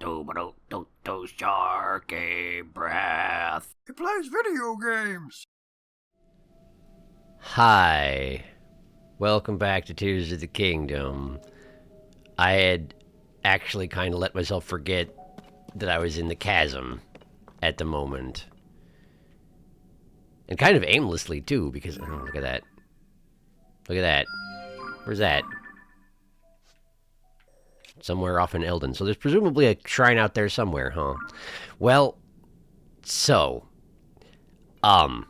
SharkyBreath. He plays video games. Hi. Welcome back to Tears of the Kingdom. I had actually kind of let myself forget that I was in the chasm at the moment. And kind of aimlessly, too, because... Oh, look at that. Look at that. Where's that? Somewhere off in Eldon. So there's presumably a shrine out there somewhere, huh? Well, so... I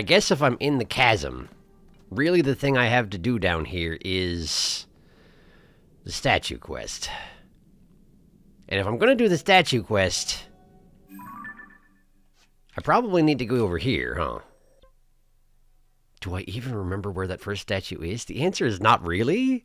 guess if I'm in the chasm, really the thing I have to do down here is the statue quest. And if I'm going to do the statue quest, I probably need to go over here, huh? Do I even remember where that first statue is? The answer is not really.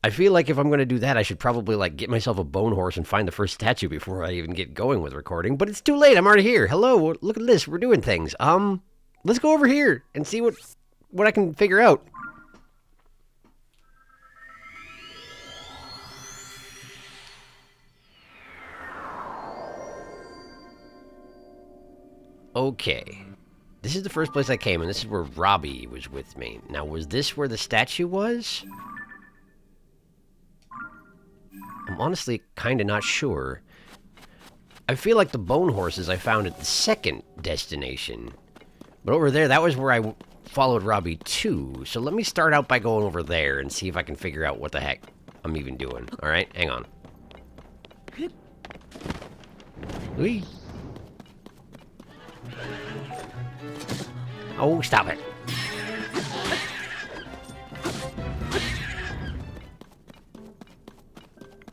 I feel like if I'm going to do that, I should probably, like, get myself a bone horse and find the first statue before I even get going with recording. But it's too late. I'm already here. Hello. Look at this. We're doing things. Let's go over here and see what I can figure out. Okay. This is the first place I came, and this is where Robbie was with me. Now, was this where the statue was? I'm honestly kind of not sure. I feel like the bone horses I found at the second destination. But over there, that was where I followed Robbie to. So let me start out by going over there and see if I can figure out what the heck I'm even doing. Alright, hang on. Whee! Oh, stop it.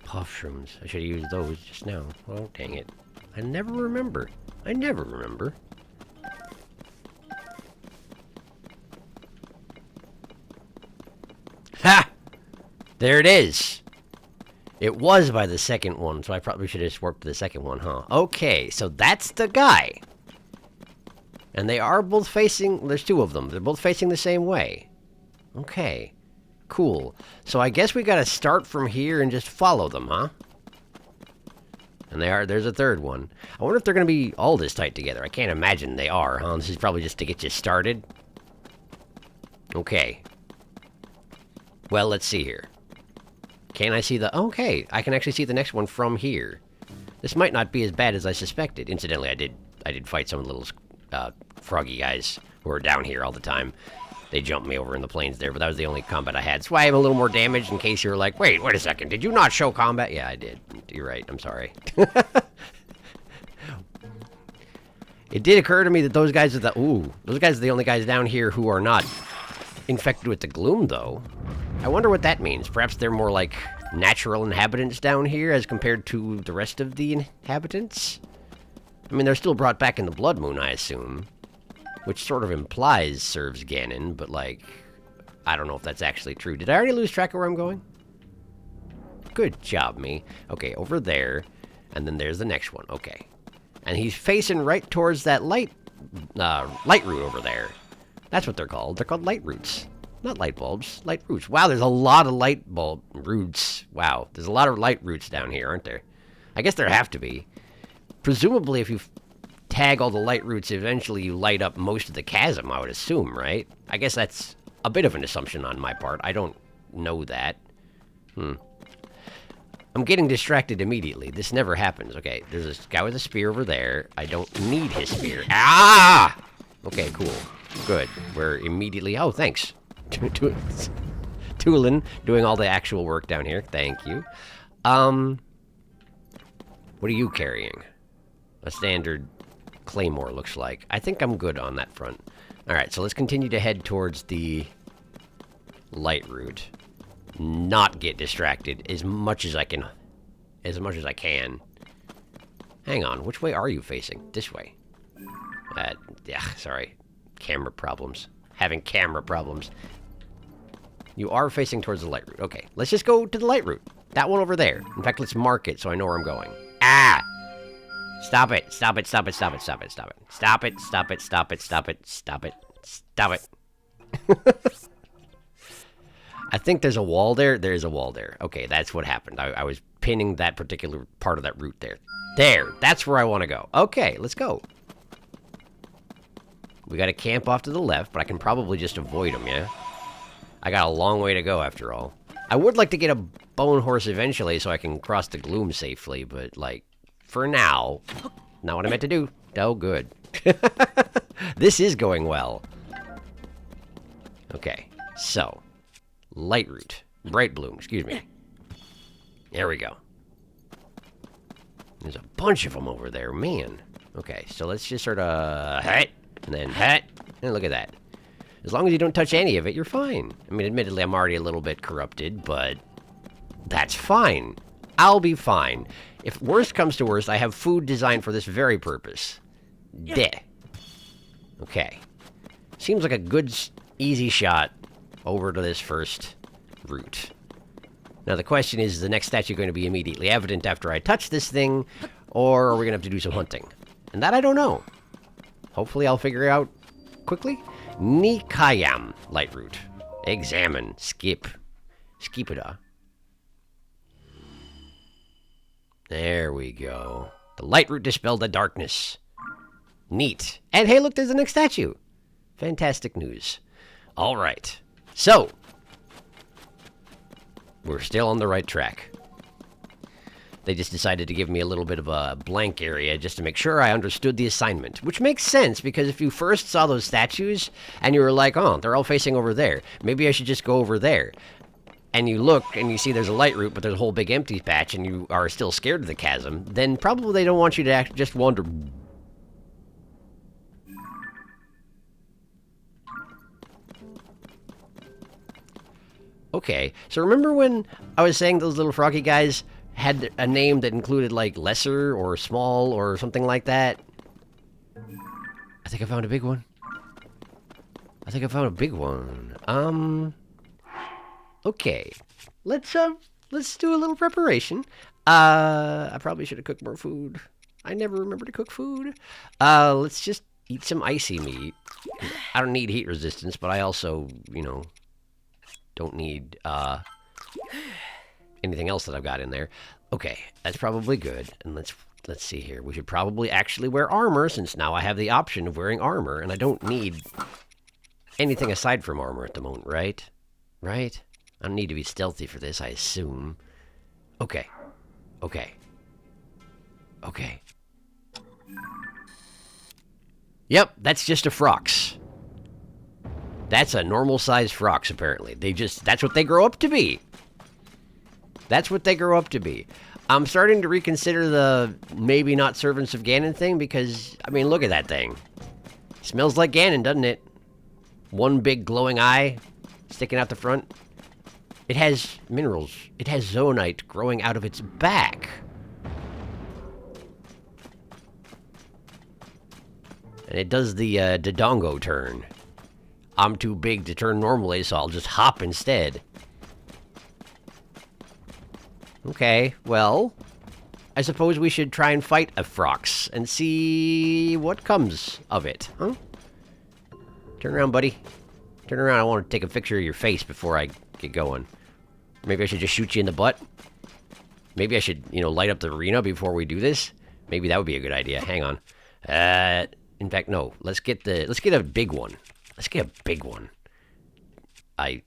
Puff shrooms. I should have used those just now. Oh, dang it. I never remember. I never remember. Ha! There it is. It was by the second one, so I probably should have just warped to the second one, huh? Okay, so that's the guy. And they are both facing... There's two of them. They're both facing the same way. Okay. Cool. So I guess we gotta start from here and just follow them, huh? And there's a third one. I wonder if they're gonna be all this tight together. I can't imagine they are, huh? This is probably just to get you started. Okay. Well, let's see here. Can I see the... Okay, I can actually see the next one from here. This might not be as bad as I suspected. Incidentally, I did fight some of the little froggy guys who are down here all the time. They jumped me over in the plains there, but that was the only combat I had. That's why I have a little more damage in case you're like, wait a second, did you not show combat? Yeah, I did. You're right, I'm sorry. It did occur to me that those guys are the... Ooh, those guys are the only guys down here who are not infected with the gloom, though. I wonder what that means. Perhaps they're more like natural inhabitants down here as compared to the rest of the inhabitants? I mean, they're still brought back in the Blood Moon, I assume. Which sort of implies serves Ganon, but, like, I don't know if that's actually true. Did I already lose track of where I'm going? Good job, me. Okay, over there, and then there's the next one. Okay. And he's facing right towards that light root over there. That's what they're called. They're called light roots. Not light bulbs, light roots. Wow, there's a lot of light bulb roots. Wow, there's a lot of light roots down here, aren't there? I guess there have to be. Presumably, if you tag all the light roots, eventually you light up most of the chasm, I would assume, right? I guess that's a bit of an assumption on my part. I don't know that. I'm getting distracted immediately. This never happens. Okay, there's this guy with a spear over there. I don't need his spear. Ah! Okay, cool. Good. We're immediately... Oh, thanks. Tulin doing all the actual work down here. Thank you. What are you carrying? A standard claymore, looks like. I think I'm good on that front. Alright, so let's continue to head towards the light route. Not get distracted as much as I can. Hang on, which way are you facing? This way. Yeah, sorry. Camera problems. Having camera problems. You are facing towards the light route. Okay, let's just go to the light route. That one over there. In fact, let's mark it so I know where I'm going. Ah! Stop it. Stop it. Stop it. Stop it. Stop it. Stop it. Stop it. Stop it. Stop it. Stop it. Stop it. Stop it. I think there's a wall there. There's a wall there. Okay, that's what happened. I was pinning that particular part of that route there. There, that's where I want to go. Okay, let's go. We got to camp off to the left, but I can probably just avoid them, yeah? I got a long way to go, after all. I would like to get a bone horse eventually so I can cross the gloom safely, but, like, for now, not what I meant to do. Oh, good. This is going well. Okay, so, light root. Bright bloom, excuse me. There we go. There's a bunch of them over there, man. Okay, so let's just sort of hat, and then hat, and look at that. As long as you don't touch any of it, you're fine. I mean, admittedly, I'm already a little bit corrupted, but that's fine. I'll be fine. If worst comes to worst, I have food designed for this very purpose. There. Okay. Seems like a good, easy shot over to this first route. Now, the question is the next statue going to be immediately evident after I touch this thing, or are we going to have to do some hunting? And that I don't know. Hopefully I'll figure it out quickly. Nikayam, light root. Examine, skip. Skipida. There we go. The light root dispelled the darkness. Neat. And hey, look, there's the next statue. Fantastic news. All right. So, we're still on the right track. They just decided to give me a little bit of a blank area just to make sure I understood the assignment. Which makes sense, because if you first saw those statues, and you were like, oh, they're all facing over there. Maybe I should just go over there. And you look, and you see there's a light route, but there's a whole big empty patch, and you are still scared of the chasm, then probably they don't want you to just wander. Okay, so remember when I was saying those little froggy guys had a name that included, like, lesser or small or something like that? I think I found a big one. Okay. Let's do a little preparation. I probably should have cooked more food. I never remember to cook food. Let's just eat some icy meat. I don't need heat resistance, but I also, you know, don't need, anything else that I've got in there. Okay, that's probably good. And let's see here. We should probably actually wear armor, since now I have the option of wearing armor, and I don't need anything aside from armor at the moment, right? Right? I don't need to be stealthy for this, I assume. Okay. Yep, that's just a frox. That's a normal-sized frox, apparently. That's what they grow up to be. I'm starting to reconsider the maybe not servants of Ganon thing, because, I mean, look at that thing. Smells like Ganon, doesn't it? One big glowing eye sticking out the front. It has minerals. It has zoonite growing out of its back. And it does the Dodongo turn. I'm too big to turn normally, so I'll just hop instead. Okay, well, I suppose we should try and fight a frox and see what comes of it, huh? Turn around, buddy. Turn around, I want to take a picture of your face before I get going. Maybe I should just shoot you in the butt. Maybe I should, you know, light up the arena before we do this. Maybe that would be a good idea. Hang on. In fact, no. Let's get a big one. Let's get a big one. I'm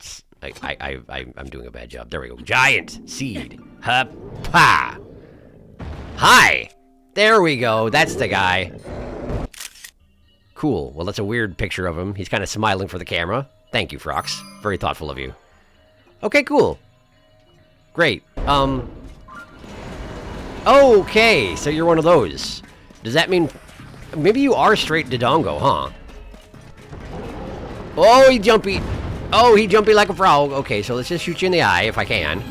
doing a bad job. There we go. Giant seed. Ha-pa. Hi. There we go. That's the guy. Cool. Well, that's a weird picture of him. He's kind of smiling for the camera. Thank you, Frox. Very thoughtful of you. Okay, cool. Great. Okay, so you're one of those. Does that mean... Maybe you are straight Dodongo, huh? Oh, he jumpy. Oh, he jumpy like a frog. Okay, so let's just shoot you in the eye if I can.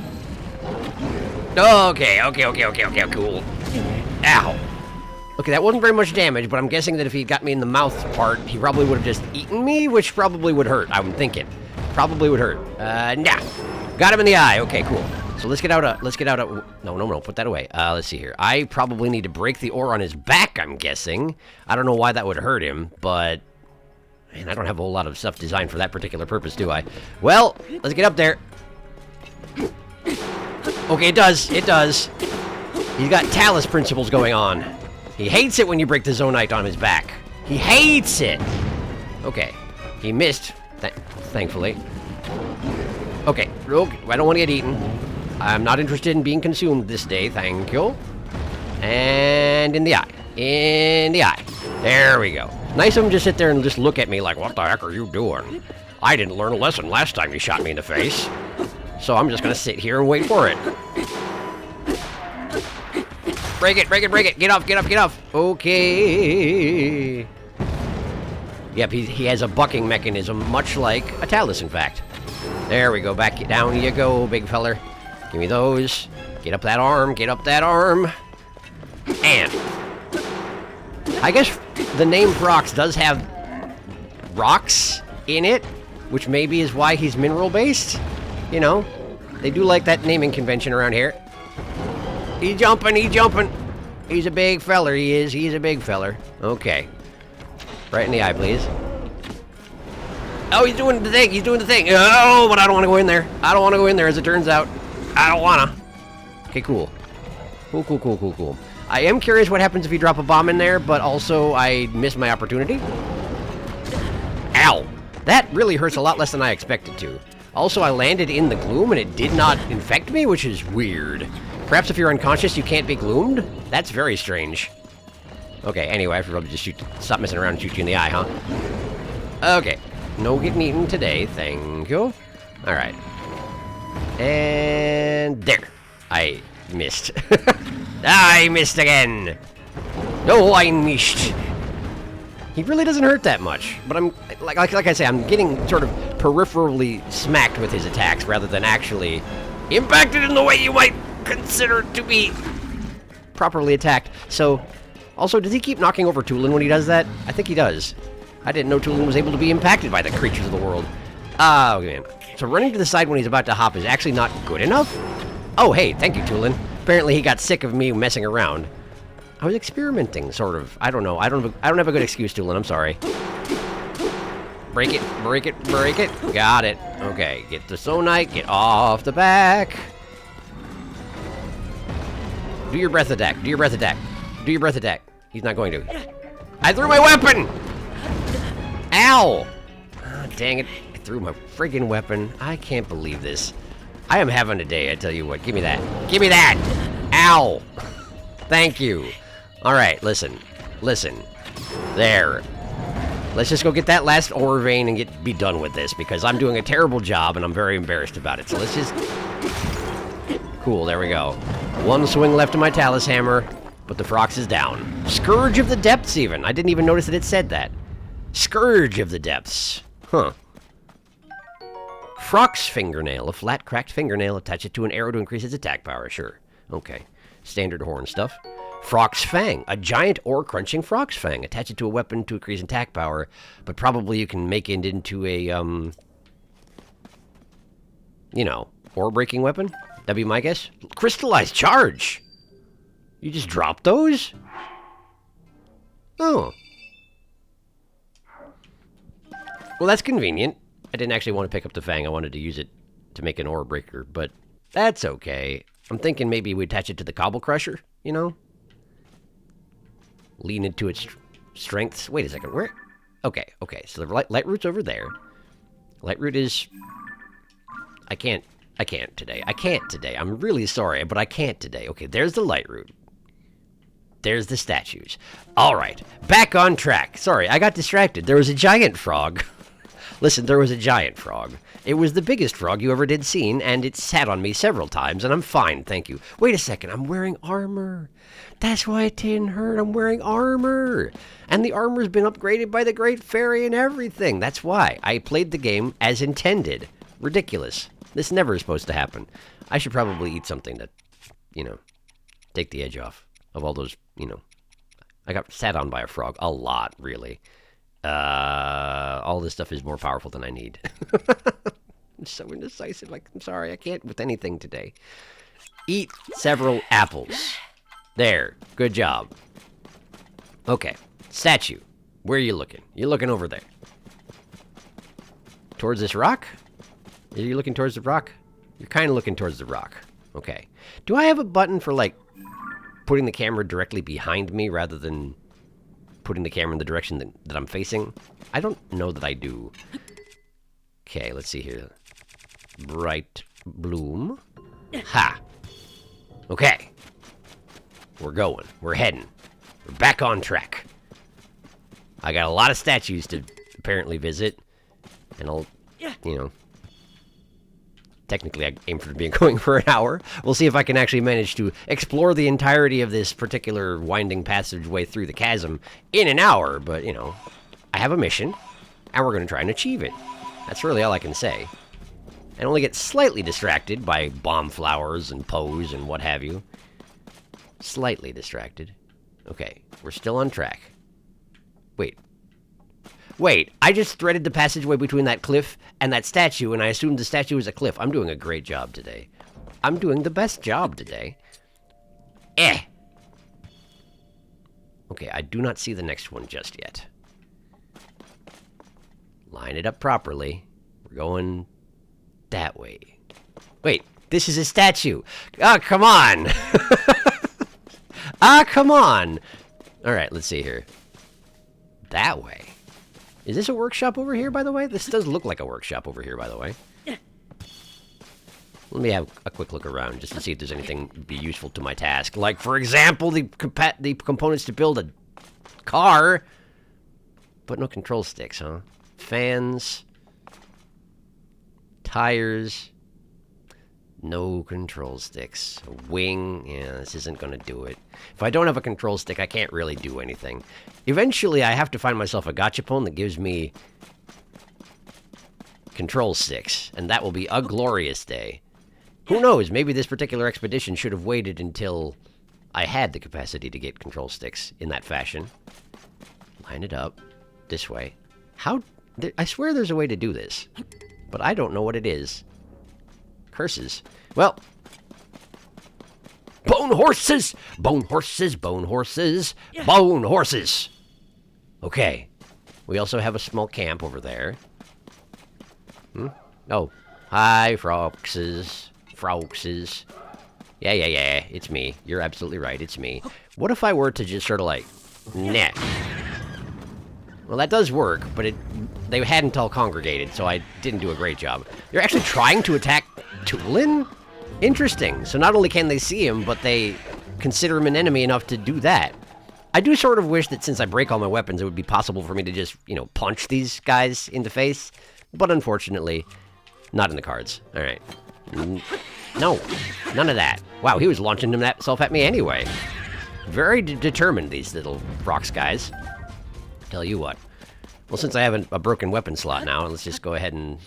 Okay, cool. Ow. Okay, that wasn't very much damage, but I'm guessing that if he got me in the mouth part, he probably would have just eaten me, which probably would hurt, I'm thinking. Probably would hurt. Nah. Got him in the eye. Okay, cool. So let's get out a... No, put that away. Let's see here. I probably need to break the ore on his back, I'm guessing. I don't know why that would hurt him, but... Man, I don't have a whole lot of stuff designed for that particular purpose, do I? Well, let's get up there. Okay, it does. It does. He's got Talus principles going on. He hates it when you break the Zonite on his back. He hates it. Okay. He missed, thankfully. Okay. I don't want to get eaten. I'm not interested in being consumed this day, thank you. And in the eye. In the eye. There we go. Nice of him to sit there and just look at me like, what the heck are you doing? I didn't learn a lesson last time you shot me in the face. So I'm just gonna sit here and wait for it. Break it, break it, break it. Get off, get off, get off. Okay. Yep, he has a bucking mechanism, much like a Talus, in fact. There we go. Back down you go, big feller. Give me those. Get up that arm, get up that arm. And I guess the name Frox does have rocks in it, which maybe is why he's mineral-based. You know, they do like that naming convention around here. He's jumping, he's jumping. He's a big feller, he is. He's a big feller. Okay. Right in the eye, please. Oh, he's doing the thing, he's doing the thing. Oh, but I don't want to go in there. I don't want to go in there, as it turns out. I don't want to. Okay, cool. Cool, cool, cool, cool, cool. I am curious what happens if you drop a bomb in there, but also I missed my opportunity. Ow. That really hurts a lot less than I expected to. Also, I landed in the gloom and it did not infect me, which is weird. Perhaps if you're unconscious, you can't be gloomed? That's very strange. Okay, anyway, I should probably just stop messing around and shoot you in the eye, huh? Okay. No getting eaten today, thank you. Alright. And there. I missed. I missed again. No, I missed. He really doesn't hurt that much, but I'm like I say, I'm getting sort of peripherally smacked with his attacks rather than actually impacted in the way you might consider to be properly attacked. So, also, does he keep knocking over Tulin when he does that? I think he does. I didn't know Tulin was able to be impacted by the creatures of the world. Oh, man. So running to the side when he's about to hop is actually not good enough? Oh, hey, thank you, Tulin. Apparently he got sick of me messing around. I was experimenting, sort of. I don't know. I don't have a good excuse, Tulin. I'm sorry. Break it, break it, break it. Got it. Okay, get the Zonite, get off the back. Do your breath attack, do your breath attack. Do your breath attack. He's not going to. I threw my weapon! Ow! Oh, dang it. I threw my friggin' weapon. I can't believe this. I am having a day, I tell you what. Give me that. Give me that! Ow! Thank you. Alright, listen. Listen. There. Let's just go get that last ore vein and be done with this, because I'm doing a terrible job and I'm very embarrassed about it. So let's just... Cool, there we go. One swing left of my Talus hammer, but the Frox is down. Scourge of the Depths, even. I didn't even notice that it said that. Scourge of the Depths. Huh. Frox fingernail. A flat, cracked fingernail. Attach it to an arrow to increase its attack power. Sure. Okay. Standard horn stuff. Frox Fang. A giant ore-crunching Frox Fang. Attach it to a weapon to increase attack power, but probably you can make it into a, you know, ore-breaking weapon? That'd be my guess. Crystallized Charge! You just drop those? Oh. Well, that's convenient. I didn't actually want to pick up the Fang. I wanted to use it to make an ore breaker, but that's okay. I'm thinking maybe we attach it to the Cobble Crusher, you know? Lean into its strengths. Wait a second, where? Okay, okay, so the light root's over there. Light root is... I can't today. I can't today. I'm really sorry, but I can't today. Okay, there's the light root. There's the statues. All right, back on track. Sorry, I got distracted. There was a giant frog. Listen, there was a giant frog. It was the biggest frog you ever did seen, and it sat on me several times, and I'm fine, thank you. Wait a second, I'm wearing armor. That's why it didn't hurt. I'm wearing armor. And the armor's been upgraded by the Great Fairy and everything. That's why I played the game as intended. Ridiculous. This never is supposed to happen. I should probably eat something that, you know, take the edge off of all those, you know. I got sat on by a frog. A lot, really. All this stuff is more powerful than I need. I'm so indecisive. I'm sorry, I can't with anything today. Eat several apples. There. Good job. Okay. Statue. Where are you looking? You're looking over there. Towards this rock? Are you looking towards the rock? You're kind of looking towards the rock. Okay. Do I have a button for, like, putting the camera directly behind me rather than putting the camera in the direction that I'm facing? I don't know that I do. Okay, let's see here. Bright bloom. Ha! Okay. We're going. We're heading. We're back on track. I got a lot of statues to apparently visit. And I'll, you know... Technically, I aim for being going for an hour. We'll see if I can actually manage to explore the entirety of this particular winding passageway through the chasm in an hour. But, you know, I have a mission, and we're going to try and achieve it. That's really all I can say. And only get slightly distracted by bomb flowers and pose and what have you. Slightly distracted. Okay, we're still on track. Wait, I just threaded the passageway between that cliff and that statue, and I assumed the statue was a cliff. I'm doing a great job today. I'm doing the best job today. Okay, I do not see the next one just yet. Line it up properly. We're going that way. Wait, this is a statue. Ah, come on. Ah, come on. All right, let's see here. That way. Is this a workshop over here, by the way? This does look like a workshop over here, by the way. Let me have a quick look around just to see if there's anything be useful to my task. Like, for example, the components to build a car. But no control sticks, huh? Fans. Tires. No control sticks. A wing. Yeah, this isn't going to do it. If I don't have a control stick, I can't really do anything. Eventually, I have to find myself a gachapon that gives me control sticks. And that will be a glorious day. Who knows? Maybe this particular expedition should have waited until I had the capacity to get control sticks in that fashion. Line it up. This way. How? I swear there's a way to do this. But I don't know what it is. Curses. Well, bone horses, bone horses, bone horses, bone horses. Okay. We also have a small camp over there. Oh, hi, Froxes. Froxes. Yeah, it's me. You're absolutely right, it's me. What if I were to just sort of like, nah. Well, that does work, but they hadn't all congregated, so I didn't do a great job. They're actually trying to attack Tulin? Interesting. So not only can they see him, but they consider him an enemy enough to do that. I do sort of wish that since I break all my weapons, it would be possible for me to just, you know, punch these guys in the face. But unfortunately, not in the cards. All right. No, none of that. Wow, he was launching himself at me anyway. Very determined, these little Frox guys. Tell you what. Well, since I have a broken weapon slot now, let's just go ahead and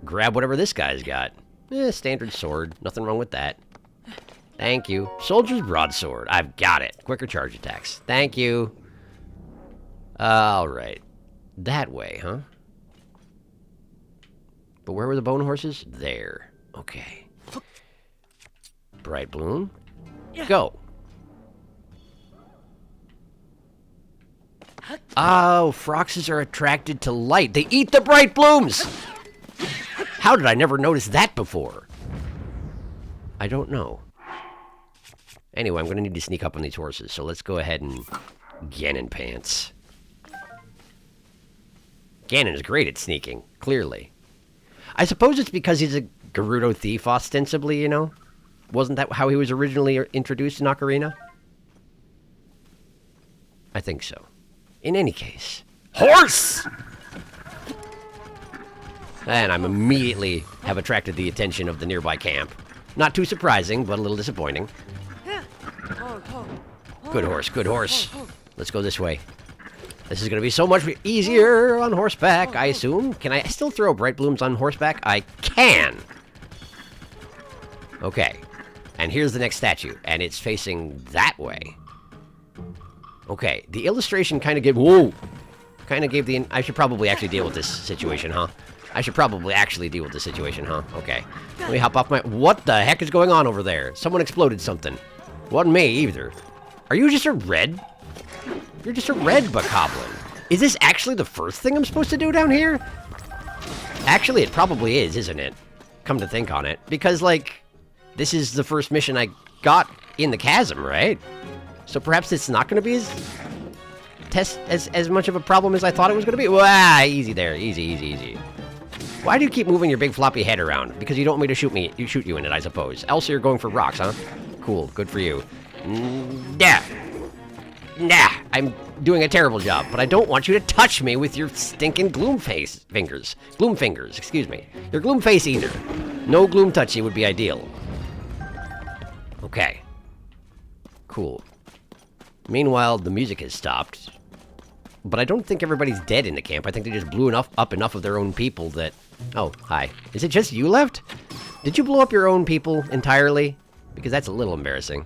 grab whatever this guy's got. Standard sword. Nothing wrong with that. Thank you. Soldier's broadsword. I've got it. Quicker charge attacks. Thank you. Alright. That way, huh? But where were the bone horses? There. Okay. Bright bloom. Go. Oh, Froxes are attracted to light. They eat the bright blooms! How did I never notice that before? I don't know. Anyway, I'm going to need to sneak up on these horses, so let's go ahead and... Ganon pants. Ganon is great at sneaking, clearly. I suppose it's because he's a Gerudo thief, ostensibly, you know? Wasn't that how he was originally introduced in Ocarina? I think so. In any case... Horse! And I'm immediately have attracted the attention of the nearby camp. Not too surprising, but a little disappointing. Good horse, good horse. Let's go this way. This is going to be so much easier on horseback, I assume. Can I still throw bright blooms on horseback? I can! Okay. And here's the next statue, and it's facing that way. Okay, the illustration kind of gave... Whoa! Kind of gave the... I should probably actually deal with this situation, huh? I should probably actually deal with this situation, huh? Okay. Let me hop off my... What the heck is going on over there? Someone exploded something. Wasn't me, either. Are you just a red? You're just a red bokoblin. Is this actually the first thing I'm supposed to do down here? Actually, it probably is, isn't it? come to think on it. Because, like, this is the first mission I got in the chasm, right? So perhaps it's not going to be as much of a problem as I thought it was going to be. Wow, easy there. Easy, easy, easy. Why do you keep moving your big floppy head around? Because you don't want me to shoot you in it, I suppose. Else you're going for rocks, huh? Cool, good for you. Nah. Nah, I'm doing a terrible job, but I don't want you to touch me with your stinking gloom fingers. Gloom fingers, excuse me. Your gloom face either. No gloom touchy would be ideal. Okay. Cool. Meanwhile, the music has stopped. But I don't think everybody's dead in the camp. I think they just blew up enough of their own people that... Oh, hi. Is it just you left? Did you blow up your own people entirely? Because that's a little embarrassing.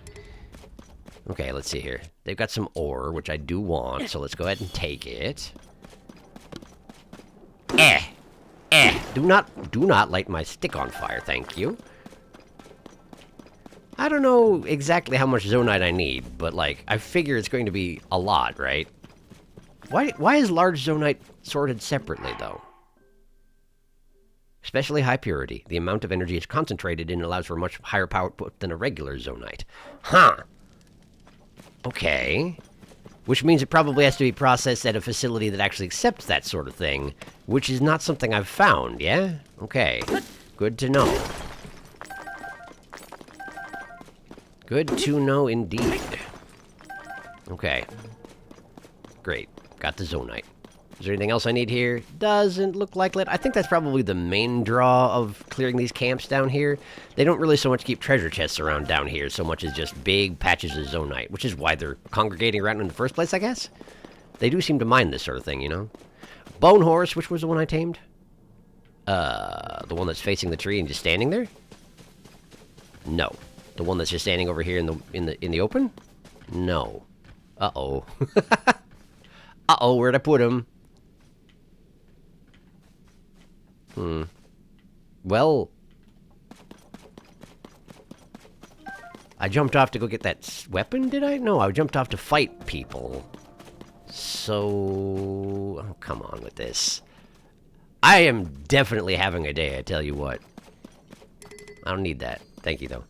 Okay, let's see here. They've got some ore, which I do want, so let's go ahead and take it. Do not light my stick on fire, thank you. I don't know exactly how much zonite I need, but, like, I figure it's going to be a lot, right? Why is large zonite sorted separately, though? Especially high purity. The amount of energy is concentrated and allows for much higher power output than a regular zonite. Huh. Okay. Which means it probably has to be processed at a facility that actually accepts that sort of thing, which is not something I've found, yeah? Okay. Good to know. Good to know indeed. Okay. Great. Got the zonite. Is there anything else I need here? Doesn't look like it. I think that's probably the main draw of clearing these camps down here. They don't really so much keep treasure chests around down here so much as just big patches of zonite, which is why they're congregating around in the first place, I guess. They do seem to mind this sort of thing, you know? Bone horse, which was the one I tamed? The one that's facing the tree and just standing there? No. The one that's just standing over here in the open? No. Uh-oh. Uh-oh, where'd I put him? Well... I jumped off to go get that weapon, did I? No, I jumped off to fight people. So... Oh, come on with this. I am definitely having a day, I tell you what. I don't need that. Thank you, though.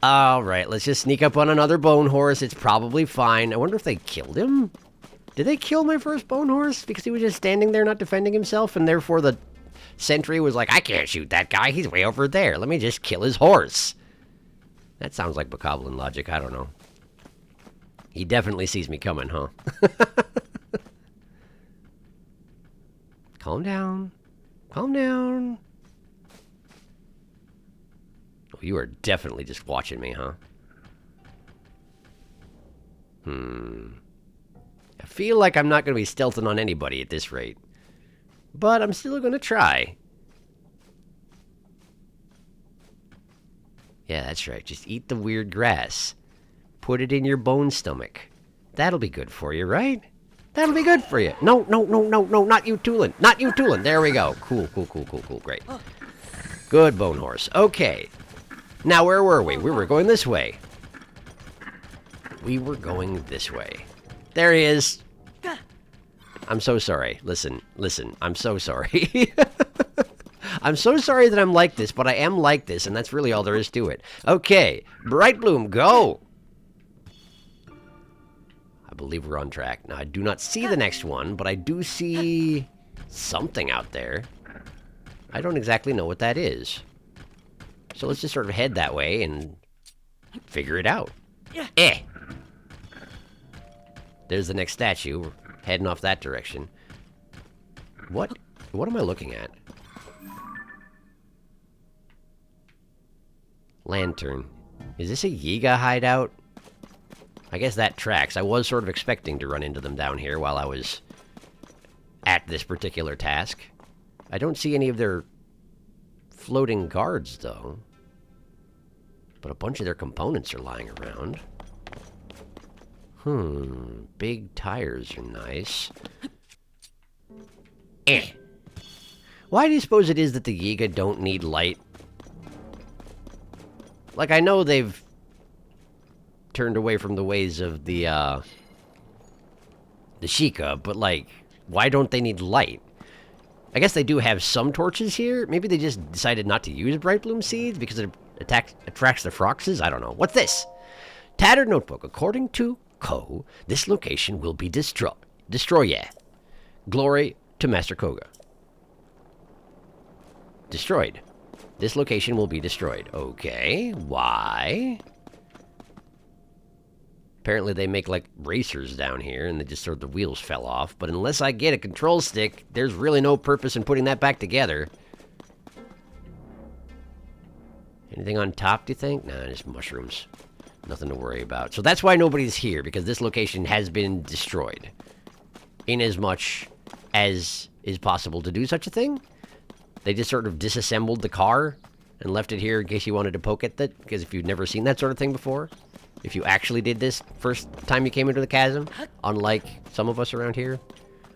Alright, let's just sneak up on another bone horse. It's probably fine. I wonder if they killed him? Did they kill my first bone horse? Because he was just standing there not defending himself, and therefore the sentry was like, I can't shoot that guy. He's way over there. Let me just kill his horse. That sounds like Bokoblin logic. I don't know. He definitely sees me coming, huh? Calm down. Calm down. Oh, you are definitely just watching me, huh? I feel like I'm not going to be stealthing on anybody at this rate. But I'm still going to try. Yeah, that's right. Just eat the weird grass. Put it in your bone stomach. That'll be good for you, right? That'll be good for you. No, not you, Tulin. Not you, Tulin. There we go. Cool. Great. Good, bone horse. Okay. Now, where were we? We were going this way. We were going this way. There he is. I'm so sorry. Listen. I'm so sorry. I'm so sorry that I'm like this, but I am like this, and that's really all there is to it. Okay. Bright Bloom, go! I believe we're on track. Now, I do not see the next one, but I do see something out there. I don't exactly know what that is. So let's just sort of head that way and figure it out. There's the next statue. We're heading off that direction. What am I looking at? Lantern. Is this a Yiga hideout? I guess that tracks. I was sort of expecting to run into them down here while I was at this particular task. I don't see any of their floating guards, though. But a bunch of their components are lying around. Big tires are nice. Why do you suppose it is that the Yiga don't need light? Like, I know they've turned away from the ways of the Sheikah, but, like, why don't they need light? I guess they do have some torches here. Maybe they just decided not to use bright bloom seeds because it attracts the froxes. I don't know. What's this? Tattered notebook. According to Ko, this location will be destroyed. Glory to Master Koga. Destroyed. This location will be destroyed. Okay, why? Apparently they make like racers down here and they just sort of the wheels fell off. But unless I get a control stick, there's really no purpose in putting that back together. Anything on top, do you think? Nah, just mushrooms. Nothing to worry about. So that's why nobody's here, because this location has been destroyed. Inasmuch as is possible to do such a thing. They just sort of disassembled the car and left it here in case you wanted to poke at it, because if you've never seen that sort of thing before, if you actually did this first time you came into the chasm, unlike some of us around here,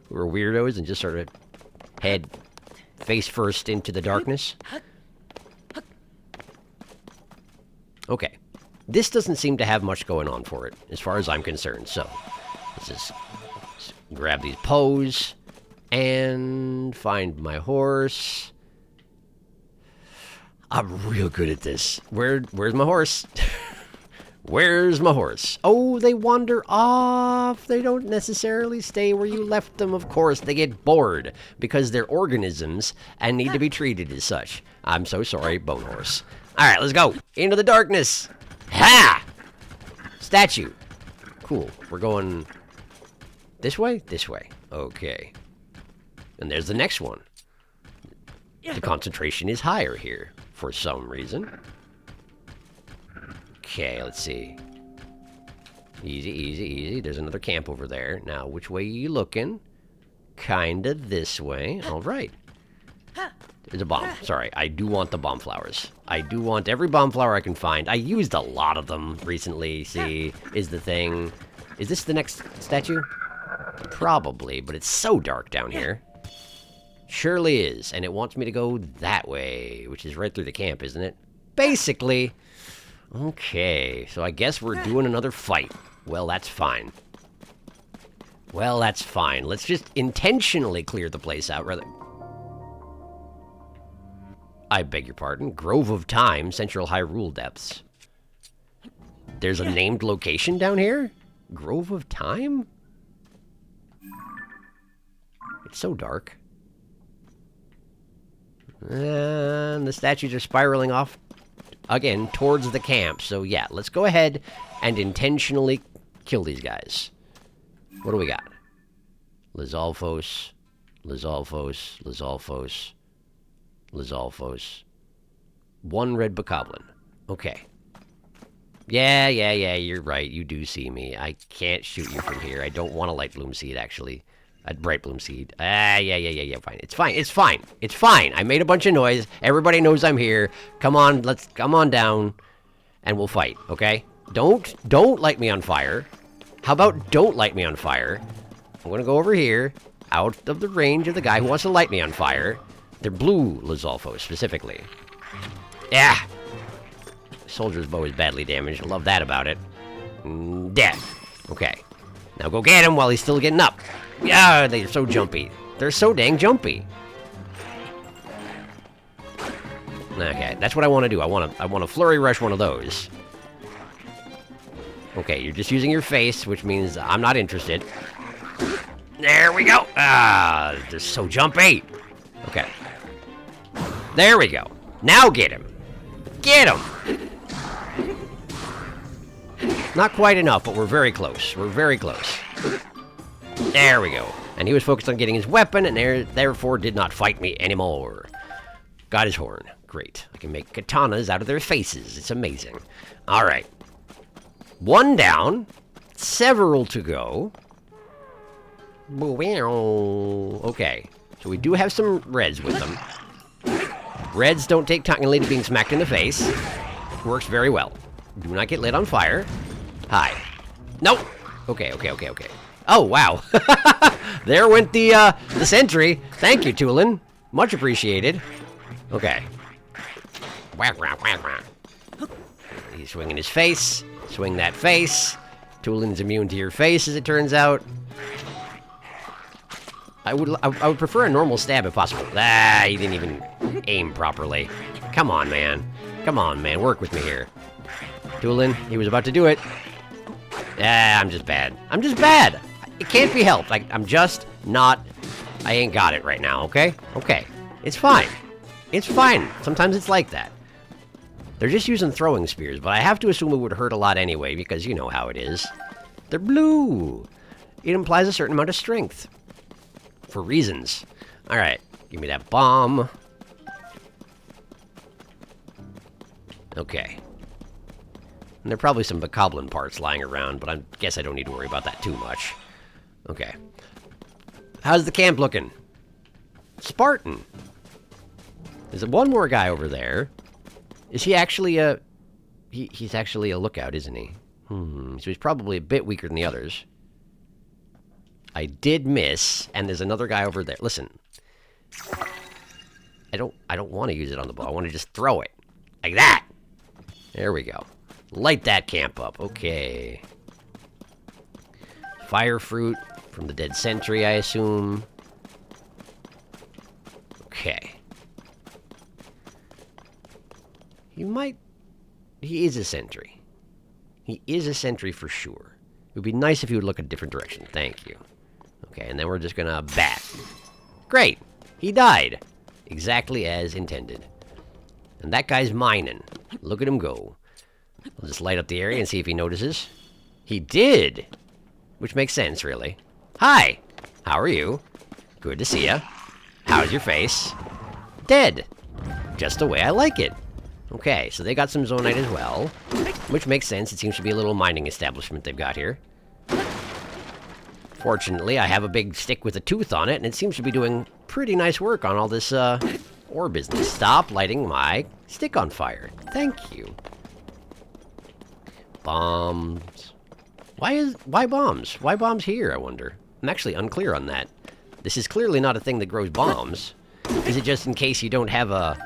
who are weirdos and just sort of head face first into the darkness. Okay. This doesn't seem to have much going on for it, as far as I'm concerned, so let's just grab these Poes and find my horse. I'm real good at this. Where's my horse? Where's my horse? Oh, they wander off. They don't necessarily stay where you left them, of course. They get bored because they're organisms and need to be treated as such. I'm so sorry, Bone Horse. All right, let's go. Into the darkness. Ha! Statue. Cool. We're going this way? This way. Okay. And there's the next one. The concentration is higher here for some reason. Okay, let's see. Easy, easy, easy. There's another camp over there. Now, which way are you looking? Kinda this way. All right. There's a bomb. Sorry, I do want the bomb flowers. I do want every bomb flower I can find. I used a lot of them recently, see, is the thing. Is this the next statue? Probably, but it's so dark down here. Surely is, and it wants me to go that way, which is right through the camp, isn't it? Basically. Okay, so I guess we're doing another fight. Well, that's fine. Well, that's fine. Let's just intentionally clear the place out, rather... I beg your pardon. Grove of Time, Central Hyrule Depths. There's a named location down here? Grove of Time? It's so dark. And the statues are spiraling off, again, towards the camp. So yeah, let's go ahead and intentionally kill these guys. What do we got? Lizalfos, Lizalfos, Lizalfos, Lizalfos. One red bokoblin. Okay. Yeah, you're right. You do see me. I can't shoot you from here. I don't want a light bloom seed, actually. A bright bloom seed. Yeah, fine. It's fine. I made a bunch of noise. Everybody knows I'm here. Come on, let's come on down and we'll fight, okay? Don't light me on fire. How about don't light me on fire? I'm gonna go over here, out of the range of the guy who wants to light me on fire. They're blue Lizalfos, specifically. Yeah! Soldier's bow is badly damaged. I love that about it. Dead. Okay. Now go get him while he's still getting up. Yeah, they're so jumpy. They're so dang jumpy. Okay, that's what I want to do. I want to flurry rush one of those. Okay, you're just using your face, which means I'm not interested. There we go. Ah, they're so jumpy. Okay. There we go. Now get him. Get him. Not quite enough, but we're very close. We're very close. There we go. And he was focused on getting his weapon, and therefore did not fight me anymore. Got his horn. Great. I can make katanas out of their faces. It's amazing. All right. One down. Several to go. Okay. So we do have some reds with them. Reds don't take kindly to being smacked in the face. Works very well. Do not get lit on fire. Hi. Nope. Okay. Oh, wow. There went the sentry. Thank you, Tulin. Much appreciated. Okay. He's swinging his face. Swing that face. Tulin's immune to your face, as it turns out. I would prefer a normal stab if possible. Ah, he didn't even aim properly. Come on, man. Come on, man. Work with me here. Doolin, he was about to do it. Ah, I'm just bad. I'm just bad. It can't be helped. I'm just not... I ain't got it right now, okay? Okay. It's fine. It's fine. Sometimes it's like that. They're just using throwing spears, but I have to assume it would hurt a lot anyway, because you know how it is. They're blue. It implies a certain amount of strength. For reasons. Alright, give me that bomb. Okay. And there are probably some bokoblin parts lying around, but I guess I don't need to worry about that too much. Okay. How's the camp looking? Spartan. There's one more guy over there. Is he actually a... He's actually a lookout, isn't he? So he's probably a bit weaker than the others. I did miss, and there's another guy over there. Listen. I don't want to use it on the ball. I want to just throw it. Like that! There we go. Light that camp up. Okay. Fire fruit from the dead sentry, I assume. Okay. He is a sentry. He is a sentry for sure. It would be nice if he would look a different direction. Thank you. Okay, and then we're just gonna bat. Great! He died. Exactly as intended. And that guy's mining. Look at him go. We'll just light up the area and see if he notices. He did! Which makes sense, really. Hi! How are you? Good to see ya. How's your face? Dead! Just the way I like it. Okay, so they got some zonite as well. Which makes sense. It seems to be a little mining establishment they've got here. Fortunately, I have a big stick with a tooth on it, and it seems to be doing pretty nice work on all this, ore business. Stop lighting my stick on fire. Thank you. Bombs. Why bombs? Why bombs here, I wonder? I'm actually unclear on that. This is clearly not a thing that grows bombs. Is it just in case you don't have a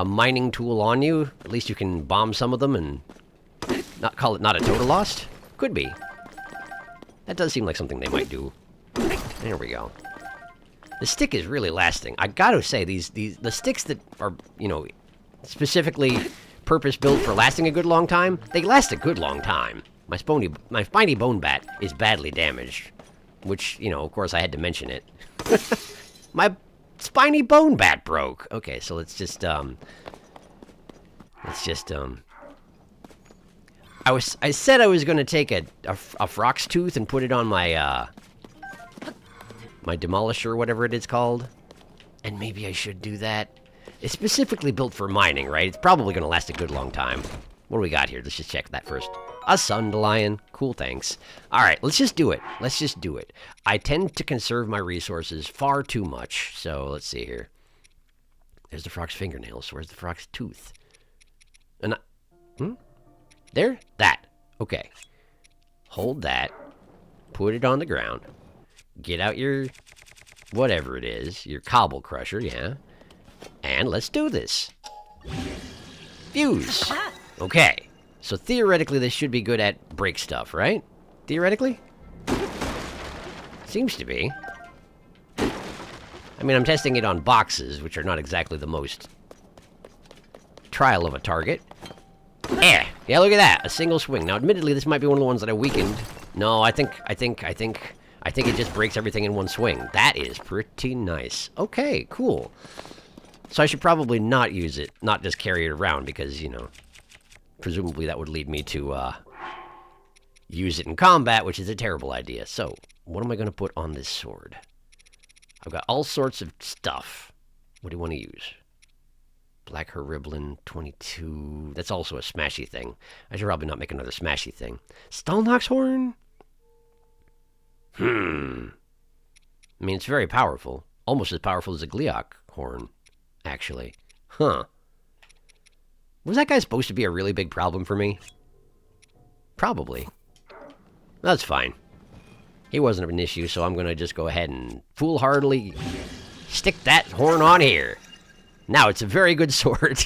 mining tool on you? At least you can bomb some of them and not call it not a total loss? Could be. That does seem like something they might do. There we go. The stick is really lasting. I gotta say, the sticks that are, you know, specifically purpose-built for lasting a good long time, they last a good long time. My spiny bone bat is badly damaged. Which, you know, of course I had to mention it. My spiny bone bat broke. Okay, so let's just I said I was gonna take a frog's tooth and put it on my my demolisher, whatever it is called. And maybe I should do that. It's specifically built for mining, right? It's probably gonna last a good long time. What do we got here? Let's just check that first. A Sundelion. Cool, thanks. Alright, let's just do it. Let's just do it. I tend to conserve my resources far too much. So, let's see here. There's the frog's fingernails. Where's the frog's tooth? And There? That. Okay. Hold that. Put it on the ground. Get out your... whatever it is. Your cobble crusher, yeah. And let's do this. Fuse. Okay. So theoretically, this should be good at break stuff, right? Theoretically? Seems to be. I mean, I'm testing it on boxes, which are not exactly the most trial of a target. Yeah, look at that. A single swing. Now, admittedly, this might be one of the ones that I weakened. No, I think it just breaks everything in one swing. That is pretty nice. Okay, cool. So I should probably not use it, not just carry it around, because, you know, presumably that would lead me to use it in combat, which is a terrible idea. So, what am I going to put on this sword? I've got all sorts of stuff. What do you want to use? Black Heriblin 22. That's also a smashy thing. I should probably not make another smashy thing. Stalnox horn? I mean, it's very powerful. Almost as powerful as a Gleok horn, actually. Huh. Was that guy supposed to be a really big problem for me? Probably. That's fine. He wasn't an issue, so I'm going to just go ahead and foolhardily stick that horn on here. Now, it's a very good sword.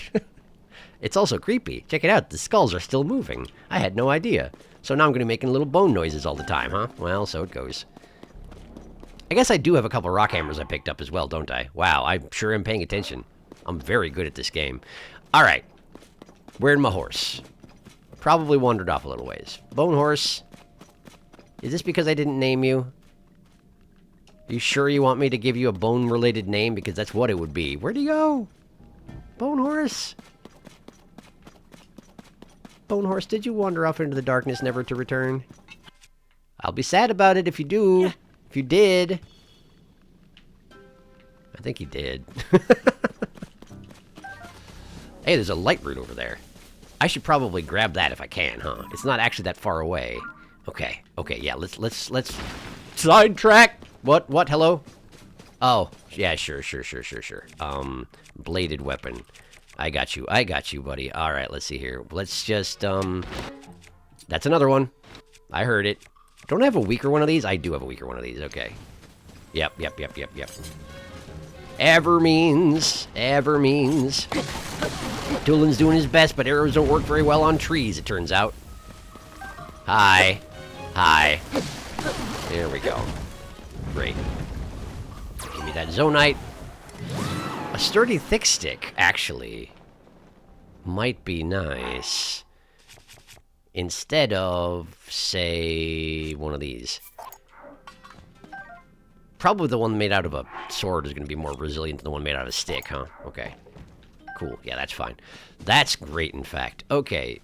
It's also creepy. Check it out. The skulls are still moving. I had no idea. So now I'm going to be making little bone noises all the time, huh? Well, so it goes. I guess I do have a couple rock hammers I picked up as well, don't I? Wow, I sure am paying attention. I'm very good at this game. All right. Where'd my horse? Probably wandered off a little ways. Bone horse. Is this because I didn't name you? Are you sure you want me to give you a bone-related name? Because that's what it would be. Where'd he go? Bone horse? Bone horse, did you wander off into the darkness never to return? I'll be sad about it if you do. If you did. I think he did. Hey, there's a light root over there. I should probably grab that if I can, huh? It's not actually that far away. Okay, yeah, let's sidetrack. What, hello? Oh, yeah, sure. Bladed weapon. I got you, buddy. All right, let's see here. Let's just, that's another one. I heard it. Don't I have a weaker one of these? I do have a weaker one of these, okay. Yep. Ever means. Doolin's doing his best, but arrows don't work very well on trees, it turns out. Hi. There we go. Great. Give me that zonite. A sturdy thick stick, actually, might be nice. Instead of, say, one of these. Probably the one made out of a sword is going to be more resilient than the one made out of a stick, huh? Okay. Cool. Yeah, that's fine. That's great, in fact. Okay.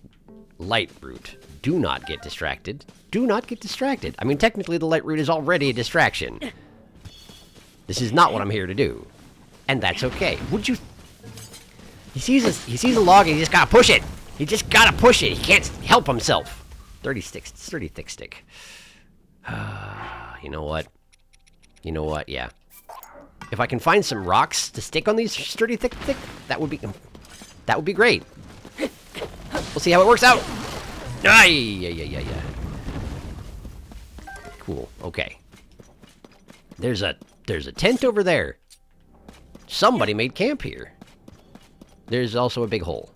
Light root. Do not get distracted. Do not get distracted. I mean, technically, the light root is already a distraction. This is not what I'm here to do. And that's okay. Would you... He sees a log and he just gotta push it. He just gotta push it. He can't help himself. 30 thick stick. You know what? Yeah. If I can find some rocks to stick on these sturdy thick, that would be great. We'll see how it works out. Yeah. Cool. Okay. There's a tent over there. Somebody made camp here. There's also a big hole.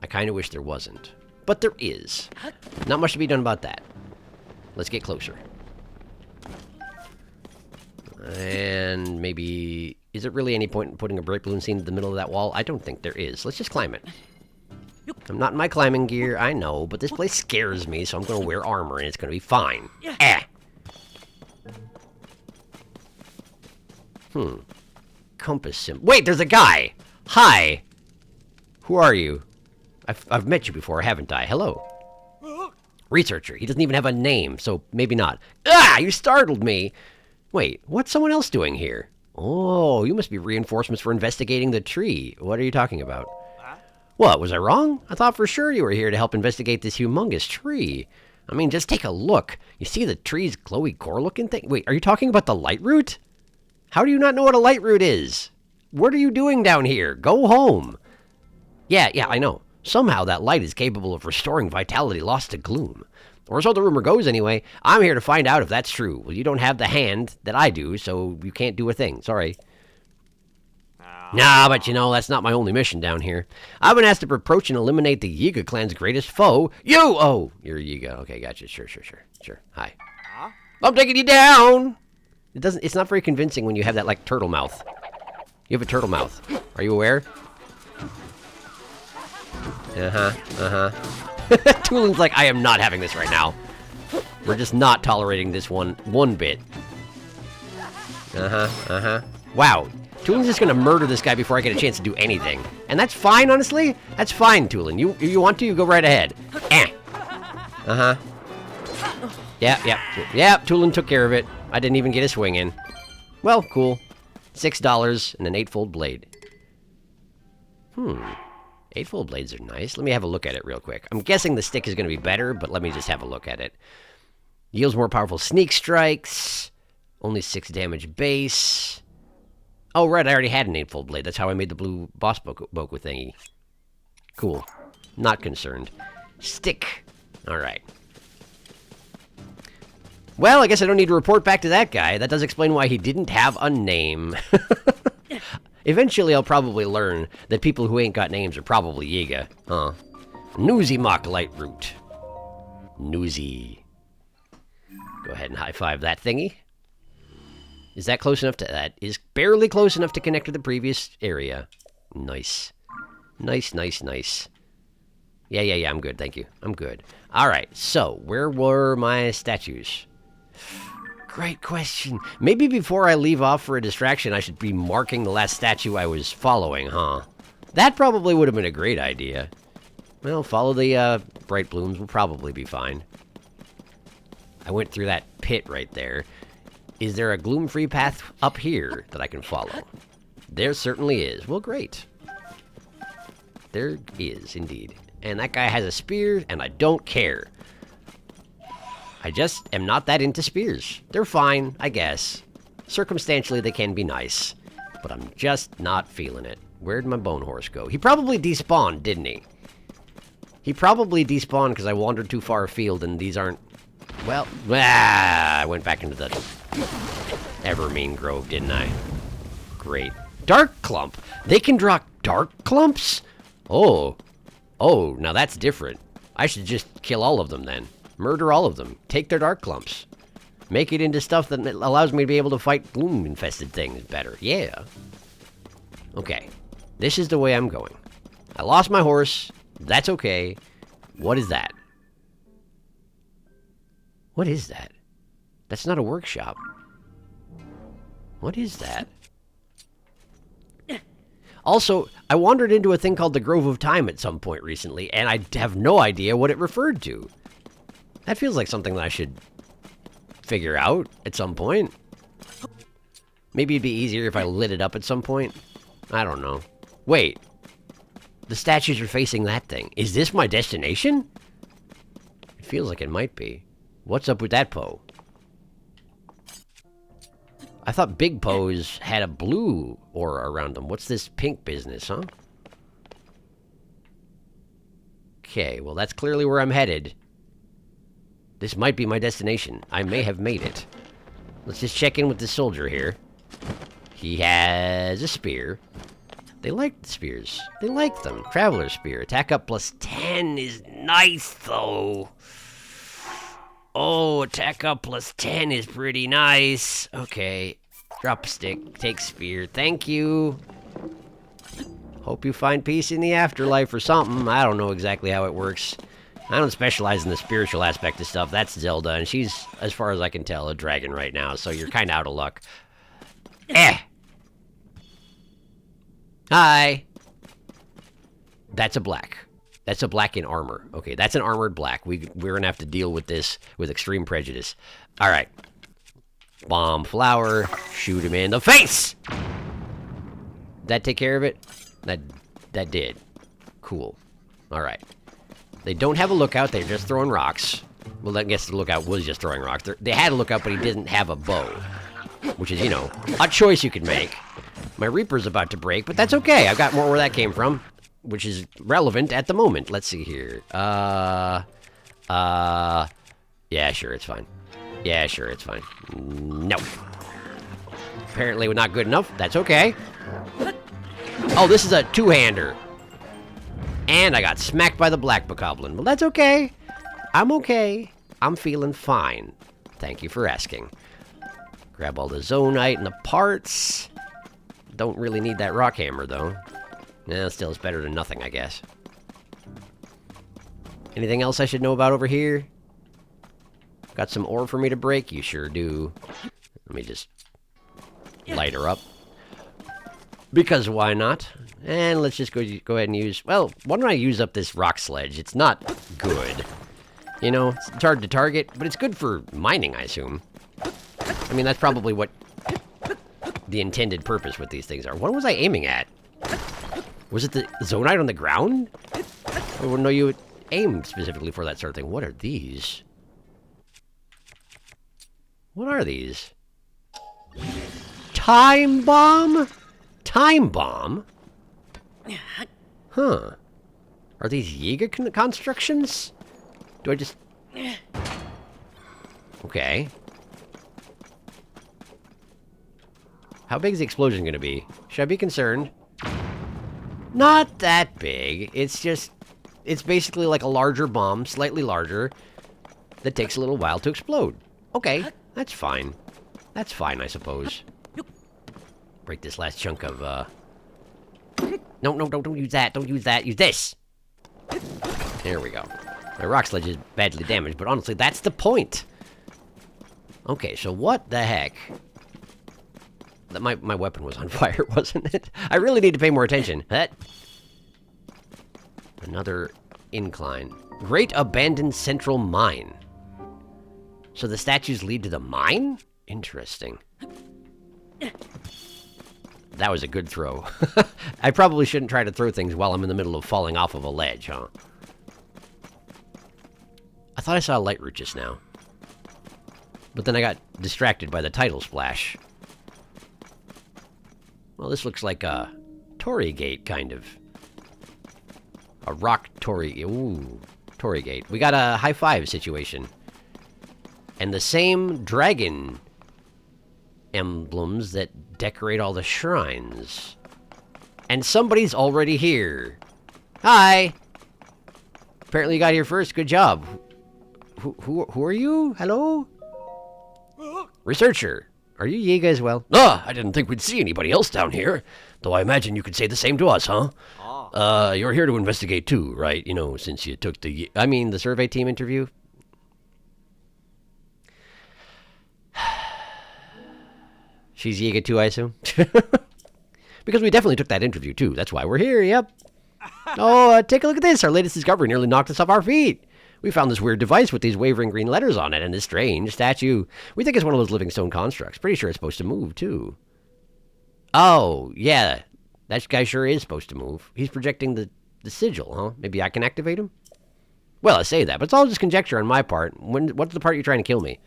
I kind of wish there wasn't, but there is. Not much to be done about that. Let's get closer. And maybe... Is there really any point in putting a break balloon scene in the middle of that wall? I don't think there is. Let's just climb it. I'm not in my climbing gear, I know, but this place scares me, so I'm going to wear armor and it's going to be fine. Compass symbol. Wait, there's a guy! Hi! Who are you? I've met you before, haven't I? Hello. Researcher. He doesn't even have a name, so maybe not. Ah! You startled me! Wait, what's someone else doing here? Oh, you must be reinforcements for investigating the tree. What are you talking about? What, was I wrong? I thought for sure you were here to help investigate this humongous tree. I mean, just take a look. You see the tree's glowy core-looking thing? Wait, are you talking about the light root? How do you not know what a light root is? What are you doing down here? Go home. Yeah, I know. Somehow that light is capable of restoring vitality lost to gloom. Or so the rumor goes anyway. I'm here to find out if that's true. Well, you don't have the hand that I do, so you can't do a thing. Sorry. Nah, but you know, that's not my only mission down here. I've been asked to approach and eliminate the Yiga clan's greatest foe. You! Oh, you're Yiga. Okay, gotcha. Sure. Hi. I'm taking you down! It's not very convincing when you have that, like, turtle mouth. You have a turtle mouth. Are you aware? Toolin's like, I am not having this right now. We're just not tolerating this one bit. Wow. Toolin's just gonna murder this guy before I get a chance to do anything. And that's fine, honestly? That's fine, Toolin. You want to, you go right ahead. Yep, Toolin took care of it. I didn't even get a swing in. Well, cool. $6 and an 8-fold blade. 8-fold blades are nice. Let me have a look at it real quick. I'm guessing the stick is going to be better, but let me just have a look at it. Yields more powerful sneak strikes. Only 6 damage base. Oh, right, I already had an 8-fold blade. That's how I made the blue boss boku thingy. Cool. Not concerned. Stick. All right. Well, I guess I don't need to report back to that guy. That does explain why he didn't have a name. Eventually, I'll probably learn that people who ain't got names are probably Yiga. Huh. Newsy Mock Light Root. Newsy. Go ahead and high-five that thingy. Is that close enough to... That is barely close enough to connect to the previous area. Nice. Nice, nice, nice. Yeah, I'm good, thank you. I'm good. Alright, so, where were my statues? Great question. Maybe before I leave off for a distraction, I should be marking the last statue I was following, huh? That probably would have been a great idea. Well, follow the bright blooms, will probably be fine. I went through that pit right there. Is there a gloom-free path up here that I can follow? There certainly is. Well, great. There is, indeed. And that guy has a spear, and I don't care. I just am not that into spears. They're fine, I guess. Circumstantially, they can be nice. But I'm just not feeling it. Where'd my bone horse go? He probably despawned, didn't he? He probably despawned because I wandered too far afield, and these aren't... Well, I went back into the Evermean Grove, didn't I? Great. Dark Clump! They can draw dark clumps? Oh, now that's different. I should just kill all of them then. Murder all of them. Take their dark clumps. Make it into stuff that allows me to be able to fight gloom-infested things better. Yeah. Okay. This is the way I'm going. I lost my horse. That's okay. What is that? What is that? That's not a workshop. What is that? Also, I wandered into a thing called the Grove of Time at some point recently, and I have no idea what it referred to. That feels like something that I should figure out at some point. Maybe it'd be easier if I lit it up at some point. I don't know. Wait. The statues are facing that thing. Is this my destination? It feels like it might be. What's up with that Poe? I thought big Poes had a blue aura around them. What's this pink business, huh? Okay, well that's clearly where I'm headed. This might be my destination. I may have made it. Let's just check in with this soldier here. He has a spear. They like the spears. They like them. Traveler spear. Attack up +10 is nice, though. Oh, attack up +10 is pretty nice. Okay. Drop a stick. Take spear. Thank you. Hope you find peace in the afterlife or something. I don't know exactly how it works. I don't specialize in the spiritual aspect of stuff. That's Zelda, and she's, as far as I can tell, a dragon right now, so you're kind of out of luck. Hi. That's a black. That's a black in armor. Okay, that's an armored black. We're gonna have to deal with this with extreme prejudice. All right. Bomb flower. Shoot him in the face! That take care of it? That did. Cool. All right. They don't have a lookout. They're just throwing rocks. Well, I guess the lookout was just throwing rocks. They had a lookout, but he didn't have a bow. Which is, you know, a choice you could make. My Reaper's about to break, but that's okay. I've got more where that came from. Which is relevant at the moment. Let's see here. Yeah, sure, it's fine. Yeah, sure, it's fine. No. Apparently not good enough. That's okay. Oh, this is a two-hander. And I got smacked by the black bokoblin. Well, that's okay. I'm okay. I'm feeling fine. Thank you for asking. Grab all the zonite and the parts. Don't really need that rock hammer, though. Yeah, still, it's better than nothing, I guess. Anything else I should know about over here? Got some ore for me to break? You sure do. Let me just light her up. Because why not? And let's just go ahead and use... Well, why don't I use up this rock sledge? It's not good. You know, it's hard to target, but it's good for mining, I assume. I mean, that's probably what the intended purpose with these things are. What was I aiming at? Was it the zonite on the ground? I wouldn't know you would aim specifically for that sort of thing. What are these? What are these? Time bomb? Time bomb? Huh. Are these Jaeger constructions? Do I just... Okay. How big is the explosion going to be? Should I be concerned? Not that big. It's just... It's basically like a larger bomb, slightly larger, that takes a little while to explode. Okay, that's fine. That's fine, I suppose. Break this last chunk of, No, don't use that. Don't use that. Use this. There we go. My rock sledge is badly damaged, but honestly, that's the point. Okay, so what the heck? My weapon was on fire, wasn't it? I really need to pay more attention. Another incline. Great Abandoned Central Mine. So the statues lead to the mine? Interesting. That was a good throw. I probably shouldn't try to throw things while I'm in the middle of falling off of a ledge, huh? I thought I saw a light route just now. But then I got distracted by the tidal splash. Well, this looks like a Torii Gate, kind of. A rock Torii... Ooh, Torii Gate. We got a high five situation. And the same dragon emblems that decorate all the shrines. And somebody's already here. Hi! Apparently you got here first. Good job. Who are you? Hello? Researcher. Are you Yiga as well? I didn't think we'd see anybody else down here. Though I imagine you could say the same to us, huh? You're here to investigate too, right? You know, since you took the survey team interview. She's Yiga too, I assume? Because we definitely took that interview too. That's why we're here, yep. Oh, take a look at this. Our latest discovery nearly knocked us off our feet. We found this weird device with these wavering green letters on it and this strange statue. We think it's one of those living stone constructs. Pretty sure it's supposed to move, too. Oh, yeah. That guy sure is supposed to move. He's projecting the sigil, huh? Maybe I can activate him? Well, I say that, but it's all just conjecture on my part. What's the part you're trying to kill me?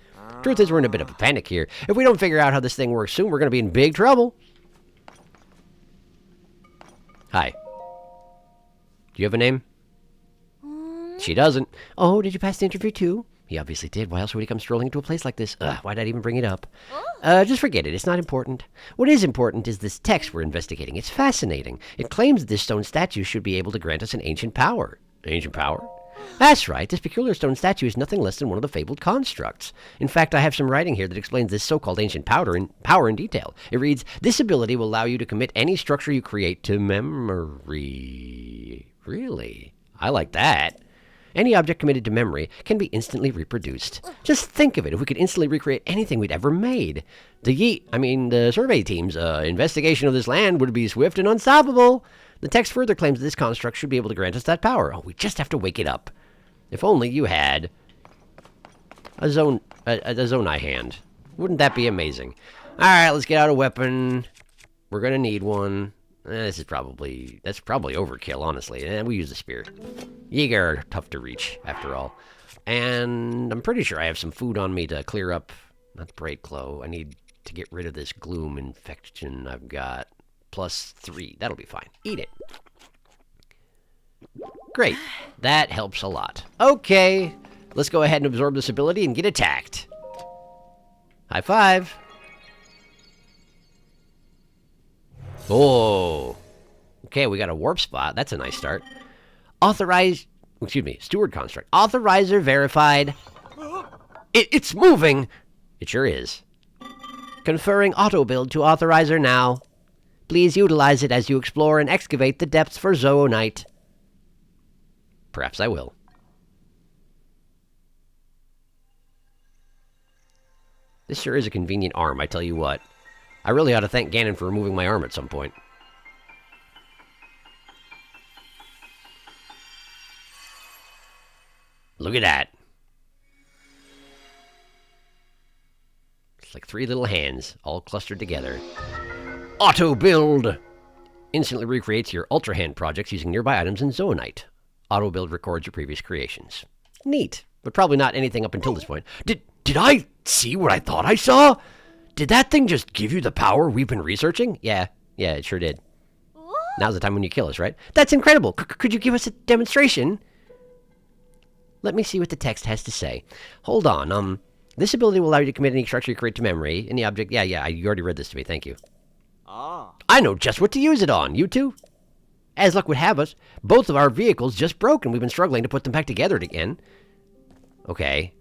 Truth is, we're in a bit of a panic here. If we don't figure out how this thing works soon, we're going to be in big trouble. Hi. Do you have a name? She doesn't. Oh, did you pass the interview too? He obviously did. Why else would he come strolling into a place like this? Why'd I even bring it up? Just forget it. It's not important. What is important is this text we're investigating. It's fascinating. It claims that this stone statue should be able to grant us an ancient power. Ancient power? That's right. This peculiar stone statue is nothing less than one of the fabled constructs. In fact, I have some writing here that explains this so-called ancient power in detail. It reads, this ability will allow you to commit any structure you create to memory. Really? I like that. Any object committed to memory can be instantly reproduced. Just think of it. If we could instantly recreate anything we'd ever made. The survey team's investigation of this land would be swift and unstoppable. The text further claims that this construct should be able to grant us that power. Oh, we just have to wake it up. If only you had a Zonai hand. Wouldn't that be amazing? All right, let's get out a weapon. We're gonna need one. That's probably overkill, honestly. We use the spear. Yiga are tough to reach, after all. And I'm pretty sure I have some food on me to clear up. Not Braid Glow. I need to get rid of this gloom infection I've got. +3. That'll be fine. Eat it. Great. That helps a lot. Okay. Let's go ahead and absorb this ability and get attacked. High five. Oh. Okay, we got a warp spot. That's a nice start. Steward construct. Authorizer verified. It's moving. It sure is. Conferring auto build to authorizer now. Please utilize it as you explore and excavate the depths for zoonite. Perhaps I will. This sure is a convenient arm, I tell you what. I really ought to thank Ganon for removing my arm at some point. Look at that. It's like 3 little hands, all clustered together. Auto build! Instantly recreates your Ultra Hand projects using nearby items in zoonite. Auto build records your previous creations. Neat, but probably not anything up until this point. Did I see what I thought I saw? Did that thing just give you the power we've been researching? Yeah, it sure did. Now's the time when you kill us, right? That's incredible. Could you give us a demonstration? Let me see what the text has to say. Hold on. This ability will allow you to commit any structure you create to memory. Any object. Yeah, you already read this to me. Thank you. I know just what to use it on. You two? As luck would have us, both of our vehicles just broke and we've been struggling to put them back together again. Okay.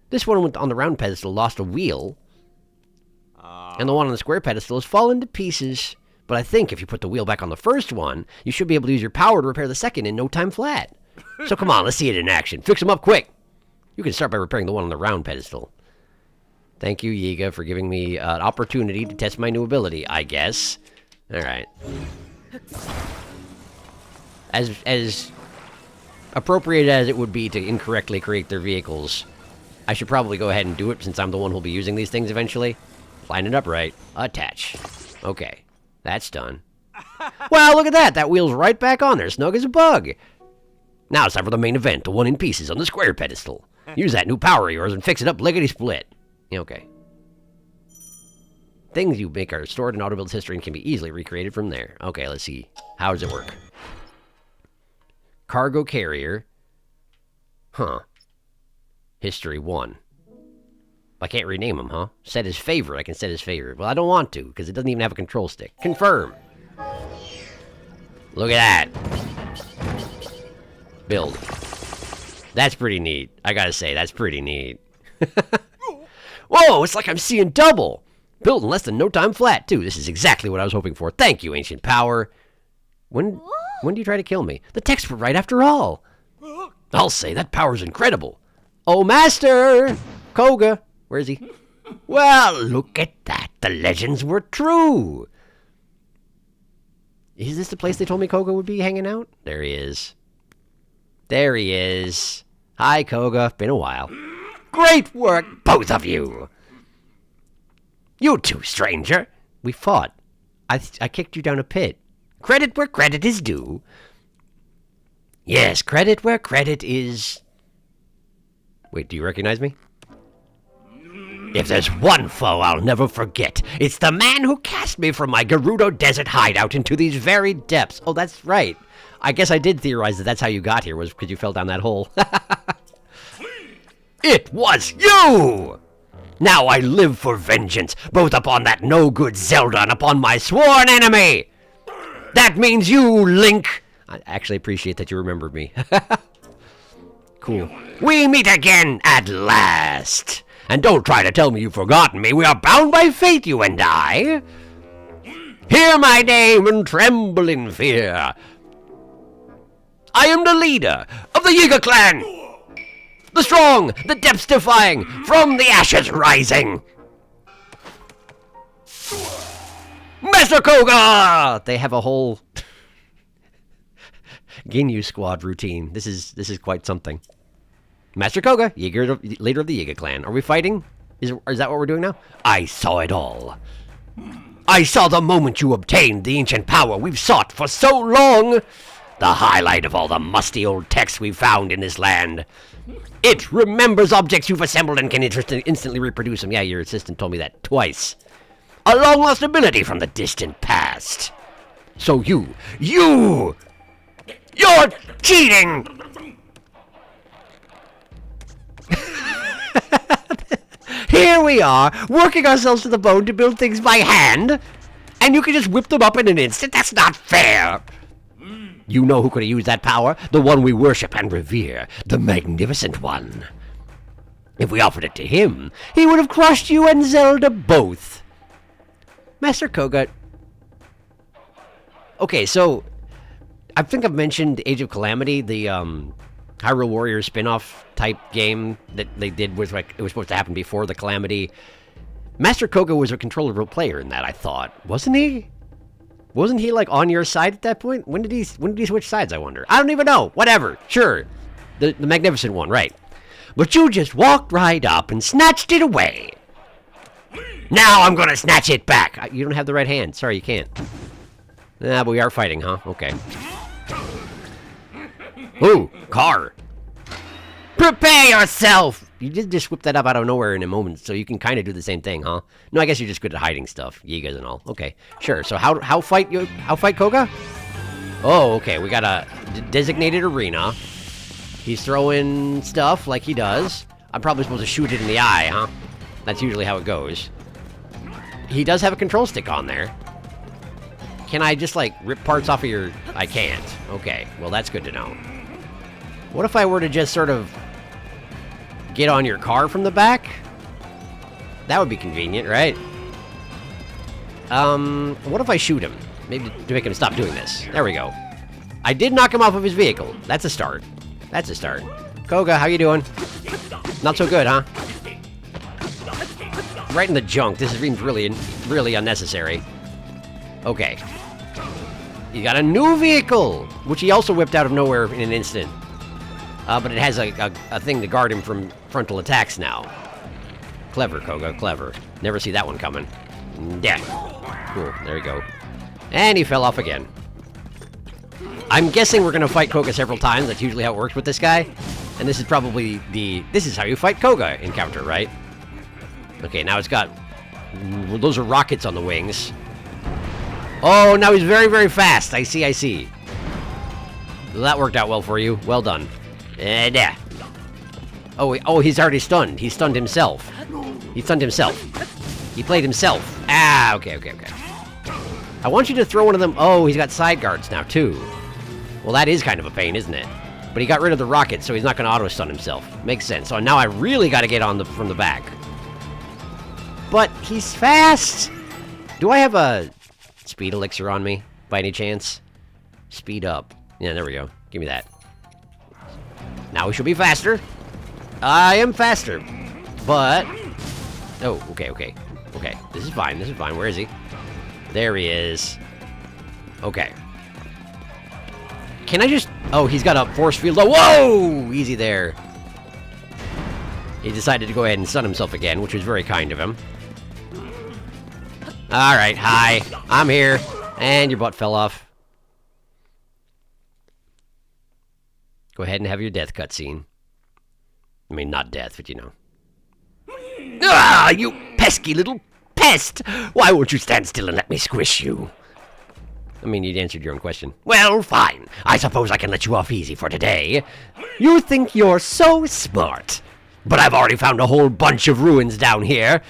This one on the round pedestal lost a wheel. And the one on the square pedestal has fallen to pieces. But I think if you put the wheel back on the first one, you should be able to use your power to repair the second in no time flat. So come on, let's see it in action. Fix them up quick. You can start by repairing the one on the round pedestal. Thank you, Yiga, for giving me an opportunity to test my new ability, I guess. Alright. As appropriate as it would be to incorrectly create their vehicles, I should probably go ahead and do it since I'm the one who'll be using these things eventually. Line it up right. Attach. Okay. That's done. Wow, look at that! That wheel's right back on there, snug as a bug. Now it's time for the main event, the one in pieces on the square pedestal. Use that new power of yours and fix it up lickety-split. Okay. Things you make are stored in Autobuild's history and can be easily recreated from there. Okay, let's see. How does it work? Cargo carrier. Huh. History 1. I can't rename him, huh? Set his favorite. I can set his favorite. Well, I don't want to, because it doesn't even have a control stick. Confirm. Look at that. Build. That's pretty neat. I gotta say, that's pretty neat. Whoa, it's like I'm seeing double. Built in less than no time flat, too. This is exactly what I was hoping for. Thank you, Ancient Power. When do you try to kill me? The texts were right after all. I'll say, that power's incredible. Oh, Master! Koga. Where is he? Well, look at that. The legends were true. Is this the place they told me Koga would be hanging out? There he is. There he is. Hi, Koga. Been a while. Great work, both of you. You two, stranger. We fought. I kicked you down a pit. Credit where credit is due. Yes, credit where credit is... Wait, do you recognize me? If there's one foe I'll never forget, it's the man who cast me from my Gerudo Desert hideout into these very depths. Oh, that's right. I guess I did theorize that that's how you got here, was because you fell down that hole. It was you! Now I live for vengeance, both upon that no-good Zelda and upon my sworn enemy! That means you, Link! I actually appreciate that you remembered me. Cool. We meet again at last! And don't try to tell me you've forgotten me. We are bound by fate, you and I. Hear my name and tremble in fear. I am the leader of the Yiga clan. The strong, the depths defying, from the ashes rising. Master Koga! They have a whole Ginyu squad routine. This is quite something. Master Koga, leader of the Yiga clan. Are we fighting? Is that what we're doing now? I saw it all. I saw the moment you obtained the ancient power we've sought for so long. The highlight of all the musty old texts we've found in this land. It remembers objects you've assembled and can instantly reproduce them. Yeah, your assistant told me that twice. A long-lost ability from the distant past. So you're cheating! Here we are, working ourselves to the bone to build things by hand, and you can just whip them up in an instant? That's not fair! You know who could have used that power? The one we worship and revere, the Magnificent One. If we offered it to him, he would have crushed you and Zelda both. Master Koga... Okay, so... I think I've mentioned Age of Calamity, the, Hyrule Warriors spin-off type game that they did was like it was supposed to happen before the Calamity. Master Koga was a controllable player in that, I thought. Wasn't he? Wasn't he like on your side at that point? When did he switch sides, I wonder? I don't even know. Whatever. Sure. The Magnificent One, right. But you just walked right up and snatched it away. Now I'm gonna snatch it back. You don't have the right hand. Sorry, you can't. But we are fighting, huh? Okay. Ooh, car. Prepare yourself! You did just whip that up out of nowhere in a moment, so you can kind of do the same thing, huh? No, I guess you're just good at hiding stuff, Yigas and all. Okay, sure. So how fight Koga? Oh, okay. We got a designated arena. He's throwing stuff like he does. I'm probably supposed to shoot it in the eye, huh? That's usually how it goes. He does have a control stick on there. Can I just, like, rip parts off of your... I can't. Okay, well, that's good to know. What if I were to just sort of get on your car from the back? That would be convenient, right? What if I shoot him? Maybe to make him stop doing this. There we go. I did knock him off of his vehicle. That's a start. That's a start. Koga, how you doing? Not so good, huh? Right in the junk. This seems really unnecessary. Okay. He got a new vehicle, which he also whipped out of nowhere in an instant. But it has a thing to guard him from frontal attacks now. Clever, Koga, clever. Never see that one coming. Yeah. Cool, there you go. And he fell off again. I'm guessing we're gonna fight Koga several times. That's usually how it works with this guy. And this is probably this is how you fight Koga encounter, right? Okay, now it's got, those are rockets on the wings. Oh, now he's very, very fast. I see. Well, that worked out well for you. Well done. And oh, he's already stunned. He stunned himself. He stunned himself. He played himself. Ah, okay. I want you to throw one of them. Oh, he's got side guards now, too. Well, that is kind of a pain, isn't it? But he got rid of the rocket, so he's not going to auto-stun himself. Makes sense. So now I really got to get on from the back. But he's fast! Do I have a speed elixir on me, by any chance? Speed up. Yeah, there we go. Give me that. Now we should be faster. I am faster. But... oh, okay. This is fine. Where is he? There he is. Okay. Can I just... oh, he's got a force field. Oh, whoa! Easy there. He decided to go ahead and stun himself again, which was very kind of him. Alright, hi. I'm here. And your butt fell off. Go ahead and have your death cutscene. I mean, not death, but you know. Ah, you pesky little pest! Why won't you stand still and let me squish you? I mean, you'd answered your own question. Well, fine. I suppose I can let you off easy for today. You think you're so smart. But I've already found a whole bunch of ruins down here.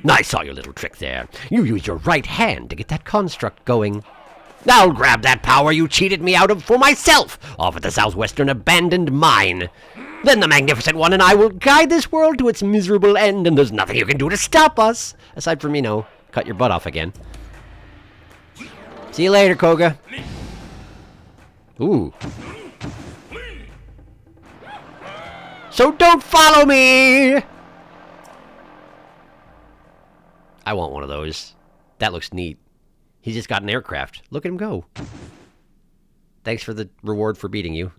I saw your little trick there. You used your right hand to get that construct going. I'll grab that power you cheated me out of for myself, off at the southwestern abandoned mine. Then the Magnificent One and I will guide this world to its miserable end, and there's nothing you can do to stop us. Aside from, you know, cut your butt off again. See you later, Koga. Ooh. So don't follow me! I want one of those. That looks neat. He's just got an aircraft. Look at him go. Thanks for the reward for beating you.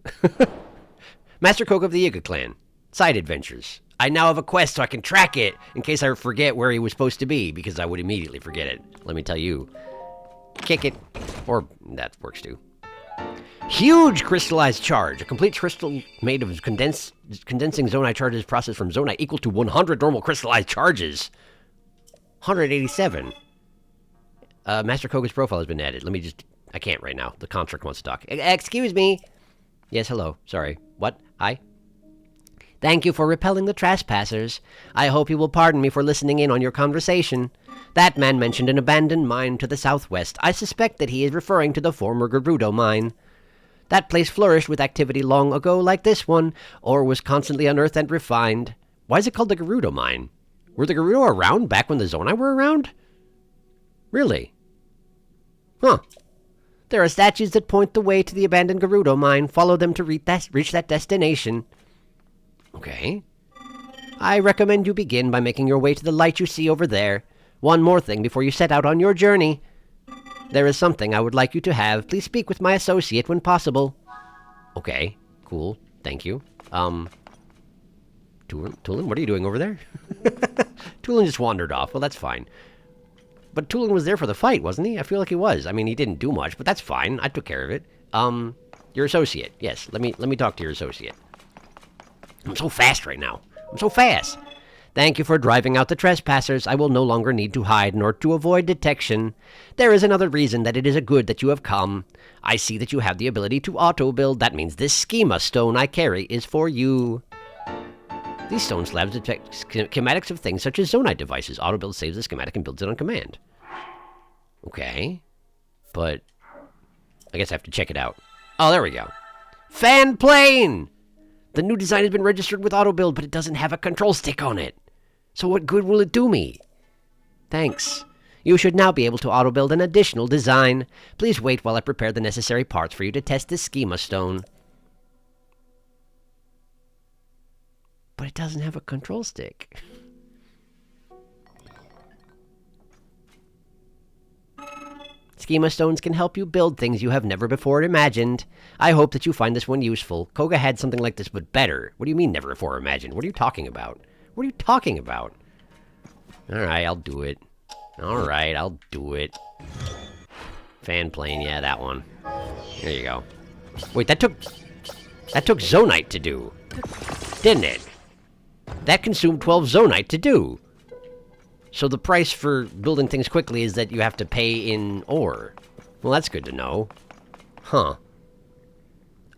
Master Koga of the Yiga clan. Side adventures. I now have a quest so I can track it in case I forget where he was supposed to be, because I would immediately forget it. Let me tell you. Kick it. Or that works too. Huge crystallized charge. A complete crystal made of condensing zonite charges processed from zonite equal to 100 normal crystallized charges. 187. Master Koga's profile has been added. Let me just... I can't right now. The construct wants to talk. Excuse me. Yes, hello. Sorry. What? Hi? Thank you for repelling the trespassers. I hope you will pardon me for listening in on your conversation. That man mentioned an abandoned mine to the southwest. I suspect that he is referring to the former Gerudo mine. That place flourished with activity long ago like this one, or was constantly unearthed and refined. Why is it called the Gerudo mine? Were the Gerudo around back when the Zonai were around? Really? Huh. There are statues that point the way to the abandoned Gerudo mine. Follow them to reach that destination. Okay. I recommend you begin by making your way to the light you see over there. One more thing before you set out on your journey. There is something I would like you to have. Please speak with my associate when possible. Okay. Cool. Thank you. Tulin, what are you doing over there? Tulin just wandered off. Well, that's fine. But Tulin was there for the fight, wasn't he? I feel like he was. I mean, he didn't do much, but that's fine. I took care of it. Your associate. Yes, let me talk to your associate. I'm so fast right now. I'm so fast. Thank you for driving out the trespassers. I will no longer need to hide nor to avoid detection. There is another reason that it is a good that you have come. I see that you have the ability to auto-build. That means this schema stone I carry is for you. These stone slabs detect schematics of things such as zonite devices. Auto-build saves the schematic and builds it on command. Okay. But I guess I have to check it out. Oh, there we go. Fan plane! The new design has been registered with auto-build, but it doesn't have a control stick on it. So what good will it do me? Thanks. You should now be able to auto-build an additional design. Please wait while I prepare the necessary parts for you to test this schema stone. But it doesn't have a control stick. Schema stones can help you build things you have never before imagined. I hope that you find this one useful. Koga had something like this, but better. What do you mean never before imagined? What are you talking about? What are you talking about? Alright, I'll do it. Alright, I'll do it. Fan plane, yeah, that one. There you go. Wait, that took Zonite to do. Didn't it? That consumed 12 Zonite to do. So the price for building things quickly is that you have to pay in ore. Well, that's good to know. Huh.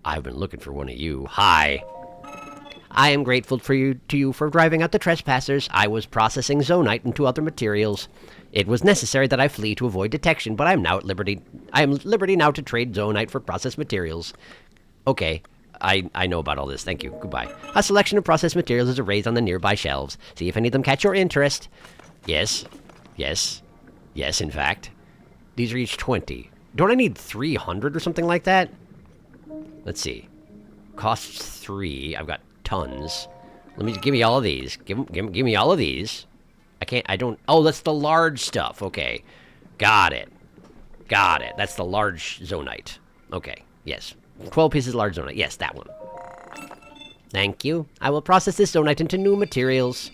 I've been looking for one of you. Hi. I am grateful to you for driving out the trespassers. I was processing Zonite into other materials. It was necessary that I flee to avoid detection, but I am at liberty now to trade Zonite for processed materials. Okay. I know about all this. Thank you. Goodbye. A selection of processed materials is arrayed on the nearby shelves. See if any of them catch your interest. Yes. Yes. Yes, in fact. These are each 20. Don't I need 300 or something like that? Let's see. Costs 3. I've got tons. Give me all of these. Give me all of these. Oh, that's the large stuff. Okay. Got it. Got it. That's the large Zonite. Okay. Yes. 12 pieces of large Zonite. Yes, that one. Thank you. I will process this Zonite into new materials.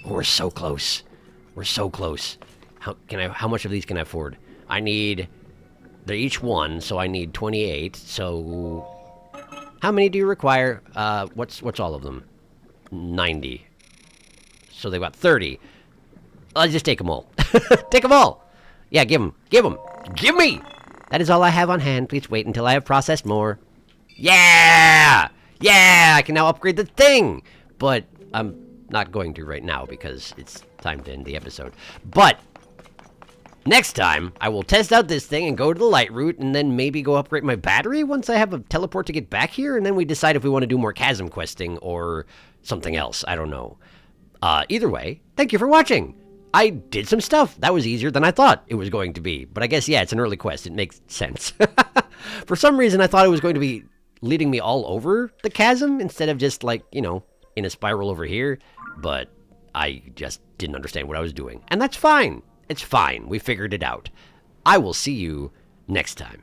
Oh, we're so close. We're so close. How much of these can I afford? They're each one, so I need 28. So, how many do you require? What's all of them? 90. So they've got 30. I'll just take them all. Take them all. Yeah, give them. Give them. Give me! That is all I have on hand. Please wait until I have processed more. Yeah! Yeah! I can now upgrade the thing! But I'm not going to right now because it's time to end the episode. But next time, I will test out this thing and go to the light route and then maybe go upgrade my battery once I have a teleport to get back here, and then we decide if we want to do more CHASM questing or something else. I don't know. Either way, thank you for watching. I did some stuff. That was easier than I thought it was going to be. But I guess, yeah, it's an early quest. It makes sense. For some reason, I thought it was going to be leading me all over the chasm instead of just, like, you know, in a spiral over here. But I just didn't understand what I was doing. And that's fine. It's fine. We figured it out. I will see you next time.